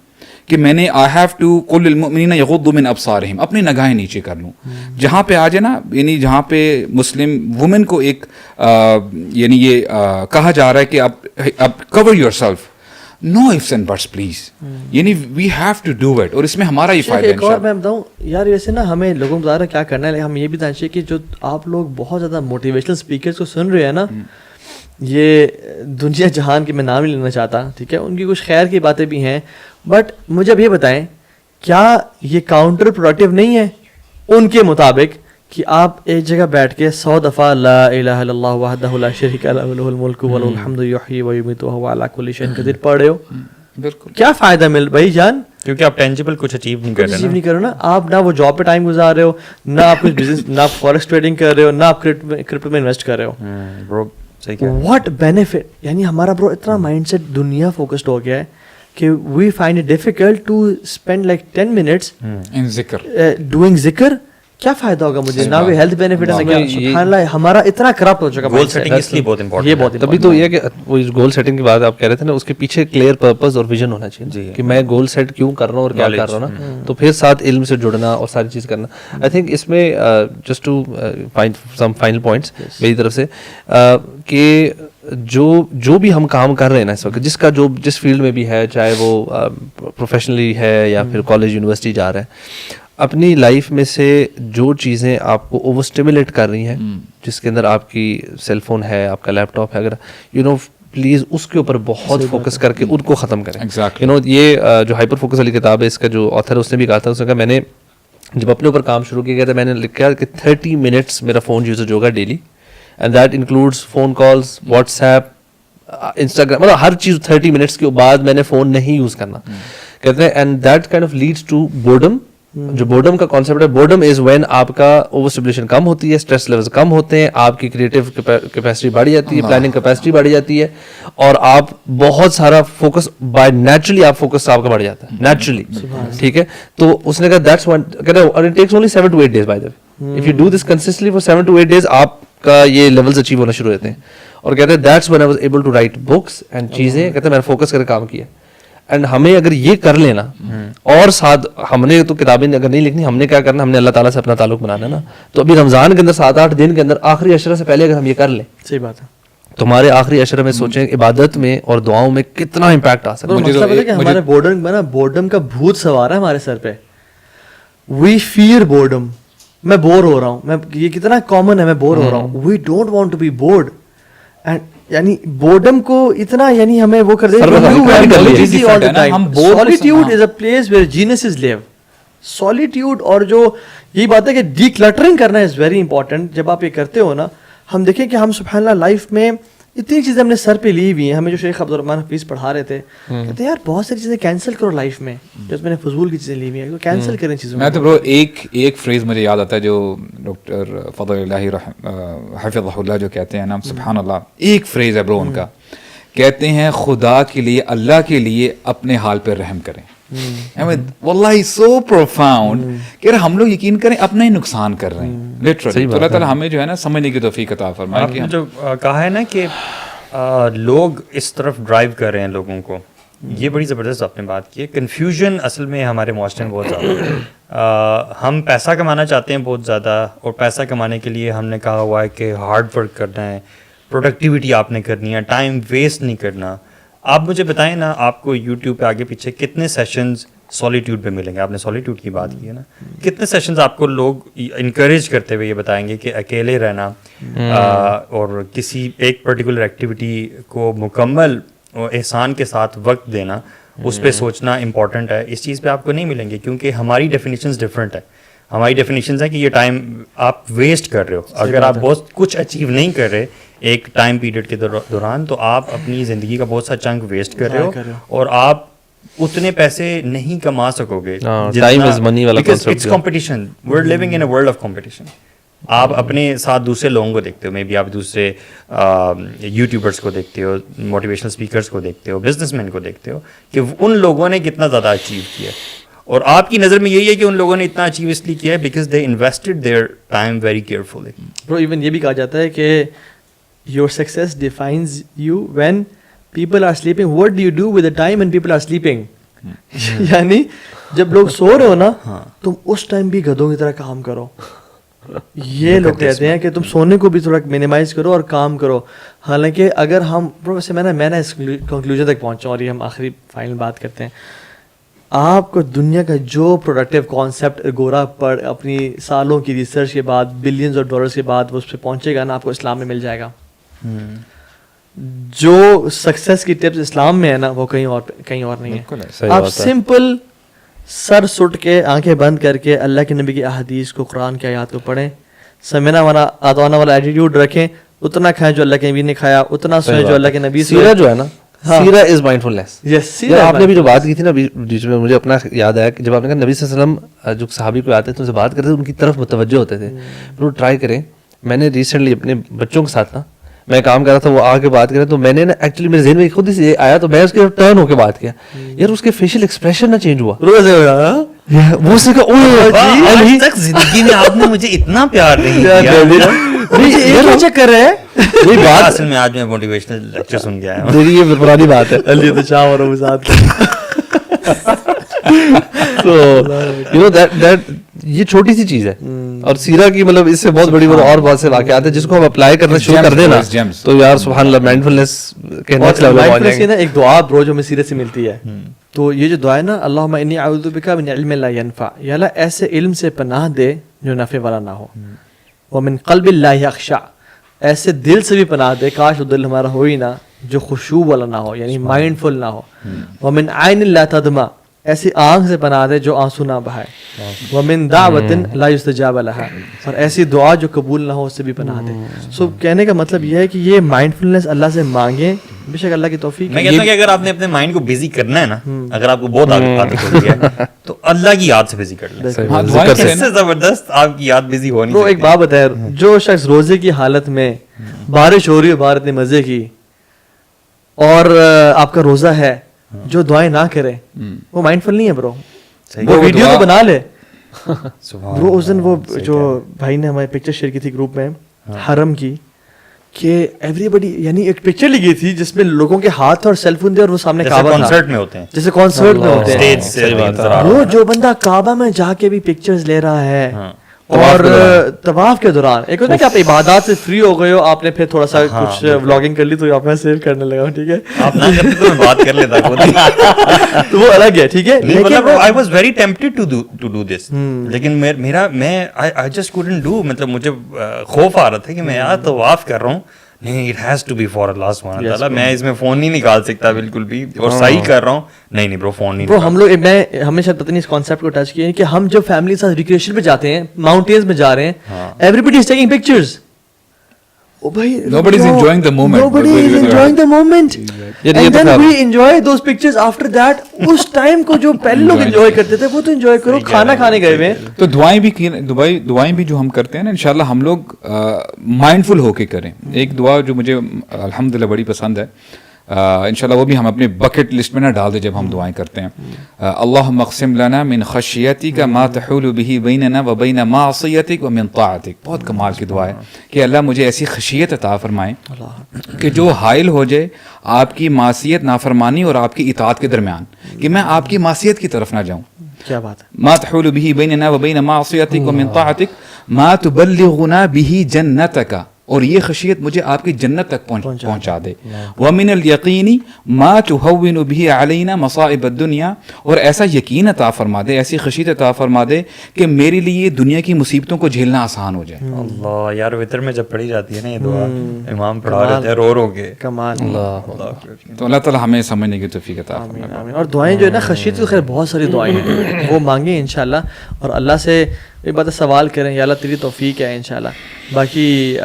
کہ میں نے آئی ہیو ٹو قل للمؤمنین یغضوا من ابصارہم, اپنی نگاہیں نیچے کر لوں. جہاں پہ آ جائے نا, یعنی جہاں پہ مسلم وومن کو ایک یعنی یہ کہا جا رہا ہے کہ اب cover yourself, no ifs and buts please, یعنی we have to do it, اور اس میں ہمارا ہی فائدہ ہے. ایک اور میں بتاؤں یار, ویسے نا ہمیں لوگوں کو بتا کیا کرنا ہے, ہم یہ بھی جاننا چاہیے کہ جو آپ لوگ بہت زیادہ موٹیویشنل اسپیکرس کو سن رہے ہیں نا, یہ دنیا جہان کے میں نام نہیں لینا چاہتا, ٹھیک ہے, ان کی کچھ خیر کی باتیں بھی ہیں, بٹ مجھے اب یہ بتائیں کیا یہ کاؤنٹر پروڈکٹیو نہیں ہے ان کے مطابق کہ آپ ایک جگہ بیٹھ کے 100 دفعہ لا الہ الا اللہ وحدہ لا شریک لہ لہ الملک ولہ الحمد یحیی و یمیت وہو علی کل شیء قدیر پڑھ رہے ہو؟ بالکل. کیا فائدہ مل بھائی جان, کیونکہ آپ ٹینجیبل کچھ اچیو نہیں کر رہے نا. آپ نہ وہ جاب پہ ٹائم گزار رہے ہو, نہ آپ کچھ بزنس, نہ آپ فورکس ٹریڈنگ کر رہے ہو, نہ آپ کرپٹو میں انویسٹ کر رہے ہو. واٹ بینیفٹ, یعنی ہمارا برو اتنا مائنڈ سیٹ دنیا فوکسڈ ہو گیا ہے کہ we find it difficult to spend like 10 minutes ان ذکر, ڈوئنگ ذکر. کیا فائدہ ہوگا مجھے, نہ کوئی ہیلتھ بینیفٹ ہے, سبحان اللہ ہمارا اتنا کرپٹ ہو چکا. گول سیٹنگ اس لیے بہت امپورٹنٹ, یہ بہت تبھی تو یہ کہ وہ اس گول سیٹنگ کی بات آپ کہہ رہے تھے نا, اس کے پیچھے کلیئر پرپز اور ویژن ہونا چاہیے کہ میں گول سیٹ کیوں کر رہا ہوں اور کیا کر رہا ہوں نا, تو پھر ساتھ علم سے جڑنا اور ساری چیز کرنا. آئی تھنک اس میں just to find some final points میری طرف سے, کہ جو بھی ہم کام کر رہے ہیں نا اس وقت, جس کا جو جس فیلڈ میں بھی ہے, چاہے وہ پروفیشنلی ہے یا پھر کالج یونیورسٹی جا رہا ہے, اپنی لائف میں سے جو چیزیں آپ کو اوور اسٹیمولیٹ کر رہی ہیں, جس کے اندر آپ کی سیل فون ہے, آپ کا لیپ ٹاپ ہے, اگر یو نو پلیز اس کے اوپر بہت فوکس کر کے ان کو ختم کریں. یو نو یہ جو ہائپر فوکس والی کتاب ہے, اس کا جو آتھر ہے اس نے بھی کہا تھا, اس نے کہا میں نے جب اپنے اوپر کام شروع کیا تھا, میں نے لکھا کہ 30 minutes میرا فون یوزیج ہوگا daily, and that includes phone calls, what's app, Instagram, مطلب ہر چیز 30 minutes کے بعد میں نے فون نہیں یوز کرنا. کہتے ہیں and that kind of leads to boredom. جو بورڈم کا کانسیپٹ ہے, بورڈم از وین آپ کا اوور اسٹیمولیشن کم ہوتی ہے, اسٹریس لیولز کم ہوتے ہیں, آپ کی کریٹو کیپیسٹی بڑھ جاتی ہے, پلاننگ کیپیسٹی بڑھ جاتی ہے, اور آپ بہت سارا فوکس بائی نیچرلی آپ فوکس آپ کا بڑھ جاتا ہے نیچرلی, ٹھیک ہے. تو اس نے کہا دیٹس ون, کہتے ہیں it takes only 7 to 8 days by the way, if you do this consistently for 7 to 8 days آپ کا یہ لیولز اچیو ہونا شروع ہوتے ہیں. اور کہتے ہیں that's when I was able to write books and چیزیں, کہتے ہیں میں نے فوکس کر کے کام کیا. اینڈ ہمیں اگر یہ کر لینا, اور ساتھ ہم نے تو کتابیں اگر نہیں لکھنی, ہم نے کیا کرنا, ہم نے اللہ تعالیٰ سے اپنا تعلق بنانا نا. تو ابھی رمضان کے اندر 7-8 دن کے اندر آخری عشرہ سے پہلے اگر ہم یہ کر لیں, صحیح بات ہے, تو ہمارے آخری عشرہ میں سوچیں عبادت میں اور دعاؤں میں کتنا امپیکٹ آ سکتا ہے. مطلب ہے کہ ہمارے بورڈم کا بھوت سوار ہے ہمارے سر پہ. وی فیئر بورڈم, میں بور ہو رہا ہوں, میں یہ کتنا کامن ہے, میں بور ہو رہا ہوں. We don't want to be bored, and یعنی بورڈم کو اتنا یعنی ہمیں وہ کر دے. سولیٹیوڈ از اے پلیس ویئر جینیسز لیو. سولیٹیوڈ, اور جو یہی بات ہے کہ ڈی کلٹرنگ کرنا از ویری امپورٹنٹ. جب آپ یہ کرتے ہو نا, ہم دیکھیں کہ ہم سبحان اللہ لائف میں اتنی چیزیں ہم نے سر پہ لی ہوئی ہیں. ہمیں جو شیخ عبدالرحمٰن حفیظ پڑھا رہے تھے, کہتے ہیں یار بہت ساری چیزیں کینسل کرو لائف میں, جو میں نے فضول کی چیزیں لی ہوئی ہیں کینسل کریں چیزوں. میں تو برو ایک فریز مجھے یاد آتا ہے جو ڈاکٹر فضل اللہ حفظہ اللہ جو کہتے ہیں نا, سبحان اللہ, ایک فریز ہے برو ان کا, کہتے ہیں خدا کے لیے, اللہ کے لیے اپنے حال پہ رحم کریں. واللہ سو پروفاؤنڈ کہ ہم لوگ یقین کریں اپنا ہی نقصان کر رہے ہیں لٹرلی. تو اللہ تعالیٰ ہمیں جو ہے نا سمجھنے کی توفیق عطا فرمائے. آپ نے جو کہا ہے نا کہ لوگ اس طرف ڈرائیو کر رہے ہیں لوگوں کو, یہ بڑی زبردست آپ نے بات کی ہے. کنفیوژن اصل میں ہمارے معاشرے میں بہت زیادہ ہے. ہم پیسہ کمانا چاہتے ہیں بہت زیادہ, اور پیسہ کمانے کے لیے ہم نے کہا ہوا ہے کہ ہارڈ ورک کرنا ہے, پروڈکٹیوٹی آپ نے کرنی ہے, ٹائم ویسٹ نہیں کرنا. آپ مجھے بتائیں نا, آپ کو یوٹیوب پہ آگے پیچھے کتنے سیشنز سولیٹیوڈ پہ ملیں گے؟ آپ نے سولیٹیوڈ کی بات کی ہے نا, کتنے سیشنز آپ کو لوگ انکریج کرتے ہوئے یہ بتائیں گے کہ اکیلے رہنا اور کسی ایک پرٹیکولر ایکٹیویٹی کو مکمل احسان کے ساتھ وقت دینا, اس پہ سوچنا امپورٹنٹ ہے. اس چیز پہ آپ کو نہیں ملیں گے, کیونکہ ہماری ڈیفینیشنز ڈفرینٹ ہے. ہماری ڈیفینیشنز ہے کہ یہ ٹائم آپ ویسٹ کر رہے ہو. اگر آپ بہت کچھ اچیو نہیں کر رہے ایک ٹائم پیریڈ کے دوران, تو آپ اپنی زندگی کا بہت سا چنک ویسٹ کر رہے ہو, اور آپ اتنے پیسے نہیں کما سکو گے. ٹائم از منی والا concept, it's competition, we are living in a world of competition. آپ اپنے ساتھ دوسرے لوگوں کو دیکھتے ہو, مے بی آپ دوسرے یوٹیوبرس کو دیکھتے ہو, موٹیویشنل اسپیکرس کو دیکھتے ہو, بزنس مین کو دیکھتے ہو کہ ان لوگوں نے کتنا زیادہ اچیو کیا ہے, اور آپ کی نظر میں یہی ہے کہ ان لوگوں نے اتنا اچیو اس لیے کیا ہے because they invested their time very carefully. Bro even یہ بھی کہا جاتا ہے کہ your success defines you when people are sleeping. What do you do with the time when people are sleeping? یعنی جب لوگ سو رہے ہو نا, تم اس ٹائم بھی گدھوں کی طرح کام کرو. یہ لوگ کہتے ہیں کہ تم سونے کو بھی تھوڑا منیمائز کرو اور کام کرو. حالانکہ اگر ہم ویسے میں نا اس کنکلوژن تک پہنچا ہوں, اور یہ ہم آخری فائنل بات کرتے ہیں. آپ کو دنیا کا جو پروڈکٹیو کانسیپٹ گورا پڑھ اپنی سالوں کی ریسرچ کے بعد, بلینز آف ڈالرز کے بعد وہ اس پہ پہنچے گا نا, آپ کو اسلام میں مل جائے گا. جو سکسیس کی ٹپس اسلام میں ہے نا, وہ کہیں اور نہیں ہے. آپ سمپل سر سٹ کے آنکھیں بند کر کے اللہ کے نبی کی احادیث کو, قرآن کی آیات کو پڑھیں, سمجھنا والا آتوانا والا ایٹیٹیوڈ رکھیں, اتنا کھائیں جو اللہ کے نبی نے کھایا, اتنا سوئیں جو اللہ کے نبی. سیرہ جو ہے نا, سیرہ از مائنڈفلنس. آپ نے بھی جو بات کی تھی نا بیچ میں, مجھے اپنا یاد آیا کہ جب آپ نے کہا نبی صلی اللہ علیہ وسلم جو صحابی کو آتے تھے ان سے بات کرتے تھے, ان کی طرف متوجہ ہوتے تھے. وہ ٹرائی کریں. میں نے ریسنٹلی اپنے بچوں کے ساتھ نا, میں کام کر رہا تھا, وہ آ کے بات کر رہے, تو میں نے نا ایکچولی میرے ذہن میں خود ہی سے آیا, تو میں اس کے ٹرن ہو کے بات کیا. یار اس کے فیشیل ایکسپریشن نہ چینج ہوا, وہ اس نے آج تک زندگی میں آپ نے مجھے اتنا پیار نہیں کیا. چیک کر رہے ہیں یہ بات اصل میں آج میں موٹیویشنل لیکچر سن کے آیا ہوں. یہ پرانی بات ہے. علی تو چاہ اور وہ ساتھ. So you know that یہ چھوٹی سی چیز ہے, اور سیرہ کی مطلب اس سے بہت بڑی اور بہت سے واقعات ہیں جس کو ہم اپلائی کرنا شروع کر دیں نا, تو یار سبحان اللہ مائنڈفلنس کے نیکسٹ لیول پہ پہنچ جائیں گے. ایک دعا برو جو ہمیں سیرت سے ملتی ہے, تو یہ جو دعا ہے نا, اللہم انی اعوذ بک من علم لا ینفع, یا اللہ ایسے علم سے پناہ دے جو نفع والا نہ ہو, ومن قلب لا یخشع, ایسے دل سے بھی پناہ دے, کاش وہ دل ہمارا ہو ہی نہ جو خشوع والا نہ ہو, یعنی مائنڈفل نہ ہو. ومن عین لا تدمع, ایسی آنکھ سے پناہ دے جو آنسو نہ بہائے. ومن دعوت لا یستجاب لہا, اور ایسی دعا جو قبول نہ ہو اس سے بھی پناہ دے. سو کہنے کا مطلب یہ ہے کہ یہ مائنڈفلنس اللہ سے مانگیں, بے شک اللہ کی توفیق. میں کہتا ہوں کہ اگر آپ نے اپنے مائنڈ کو بزی کرنا ہے نا, اگر آپ کو بہت عادت ہو گئی ہے, تو اللہ کی یاد سے بزی کر لیں. اس سے زبردست آپ کی یاد بزی ہونی چاہیے. ایک بات بتائے, جو شخص روزے کی حالت میں بارش ہو رہی ہے, باہر اتنے مزے کی, اور آپ کا روزہ ہے, جو دعائیں نہ کرے وہ مائنڈفل نہیں ہے برو. وہ ویڈیو تو بنا لے برو. اس دن وہ جو بھائی نے ہماری پکچر شیئر کی تھی گروپ میں حرم کی, کہ ایوری بڈی, یعنی ایک پکچر لگی تھی جس میں لوگوں کے ہاتھ اور سیل فون تھے, اور وہ سامنے کعبہ تھا, کنسرٹ میں ہوتے ہیں, جیسے کنسرٹ میں ہوتے ہیں. وہ جو بندہ کعبہ میں جا کے بھی پکچرز لے رہا ہے, اور طواف کے دوران ایک ہوتا ہے کہ آپ عبادات سے فری ہو گئے ہو, آپ نے پھر تھوڑا سا کچھ ولاگنگ کر لی تو آپ میں سیو کرنے لگا, ٹھیک ہے, آپ نہ کرتے تو میں بات کر لیتا خود. تو وہ الگ ہے, ٹھیک ہے. مطلب I was very tempted to do this, لیکن میں آئی جسٹ کوڈنٹ ڈو, مطلب مجھے خوف آ رہا تھا کہ میں یار طواف کر رہا ہوں, نہیں it has to be for Allah سبحانہ تعالیٰ, میں اس میں فون نہیں نکال سکتا بالکل بھی, اور صحیح کر رہا ہوں, نہیں برو فون نہیں. برو ہم لوگ, میں ہمیشہ پتہ نہیں اس کانسیپٹ کو ٹچ کیا ہے کہ ہم جب فیملی کے ساتھ ریکریشن پہ جاتے ہیں, ماؤنٹینز میں جا رہے ہیں, everybody is taking pictures. Nobody is enjoying the moment. Nobody is enjoying the moment. And then we enjoy those pictures after that. اس ٹائم کو جو پہلے لوگ انجوائے کرتے تھے وہ تو انجوائے کرو, کھانا کھانے گئے ہوئے ہیں. تو دعائیں بھی جو ہم کرتے ہیں نا, انشاءاللہ ہم لوگ مائنڈفل ہو کے کریں. ایک دعا جو مجھے الحمدللہ بڑی پسند ہے, انشاءاللہ وہ بھی ہم اپنے بکٹ لسٹ میں نہ ڈال دیں جب ہم دعائیں کرتے ہیں. اللہم اقسم لنا من خشیتک ما تحول به بیننا و بین معصیتک و من طاعتک. بہت کمال کی دعا ہے کہ اللہ مجھے ایسی خشیت عطا فرمائیں کہ جو حائل ہو جائے آپ کی معصیت, نافرمانی اور آپ کی اطاعت کے درمیان, کہ میں آپ کی معصیت کی طرف نہ جاؤں. کیا بات ہے. ما تحول به بیننا و بین معصیتک و من طاعتک ما تبلغنا به جنتک, اور یہ خشیت مجھے آپ کی جنت تک پہنچا دے. وَمِنَ الْيَقِينِ مَا تُهَوِّنُ بِهِ عَلَيْنَا مَصَائِبَ الدُّنْيَا, اور ایسا یقین عطا فرما دے, ایسی خشیت عطا فرما دے کہ میرے لیے دنیا کی مصیبتوں کو جھیلنا آسان ہو جائے. اللہ یار, وتر میں جب پڑھی جاتی ہے نا یہ دعا, امام پڑھا رہتے ہیں رو کے, کمال. تو اللہ تعالیٰ ہمیں سمجھنے کی توفیق عطا فرمائے. آمین. اور دعائیں جو ہے نا, خشیت تو خیر بہت ساری دعائیں ہیں, وہ مانگیں انشاءاللہ, اور اللہ سے ایک بات سوال کریں, یا اللہ تیری توفیق ہے انشاءاللہ. باقی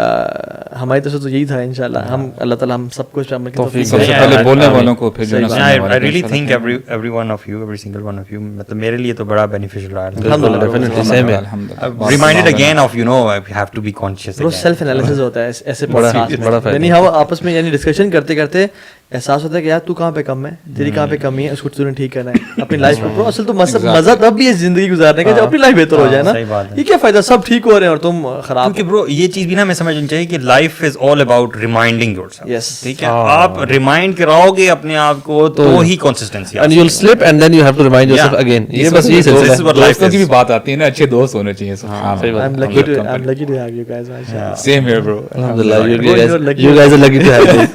ہماری طرف سے تو یہی تھا انشاءاللہ, ہم اللہ تعالیٰ ہم سب کو عمل کی توفیق. سب سے پہلے بولنے والوں کو, پھر جو I really think every one of you, every single one of you, مطلب میرے لیے تو بڑا beneficial رہا ہے. Reminded again of, you know, I have to be conscious. وہ سیلف انالیسس ہوتا ہے ایسے بڑا, یعنی ہم آپس میں یعنی ڈسکشن کرتے کرتے احساس ہوتا ہے کہ یار تو کہاں پہ کم ہے, تیری کہاں پہ کمی ہے, اس کو تو نے ٹھیک کرنا ہے اپنی لائف میں. اصل تو مزہ تب بھی ہے زندگی گزارنے کا جب اپنی لائف بہتر ہو جائے نا. یہ کیا فائدہ, سب ٹھیک ہو رہے ہیں اور تم خراب. کیونکہ برو یہ چیز بھی نا ہمیں سمجھنی چاہیے کہ life is all about reminding yourself. Yes, ٹھیک ہے, آپ ریمائنڈ کراؤ گے اپنے آپ کو تو ہی consistency, and you'll slip and then you have to remind yourself again. یہ بس یہ سلسلہ ہے. دوستوں کی بھی بات آتی ہے نا, اچھے دوست ہونے چاہیے. I'm lucky to have you guys. Same here bro. Alhamdulillah, you guys are lucky to have me.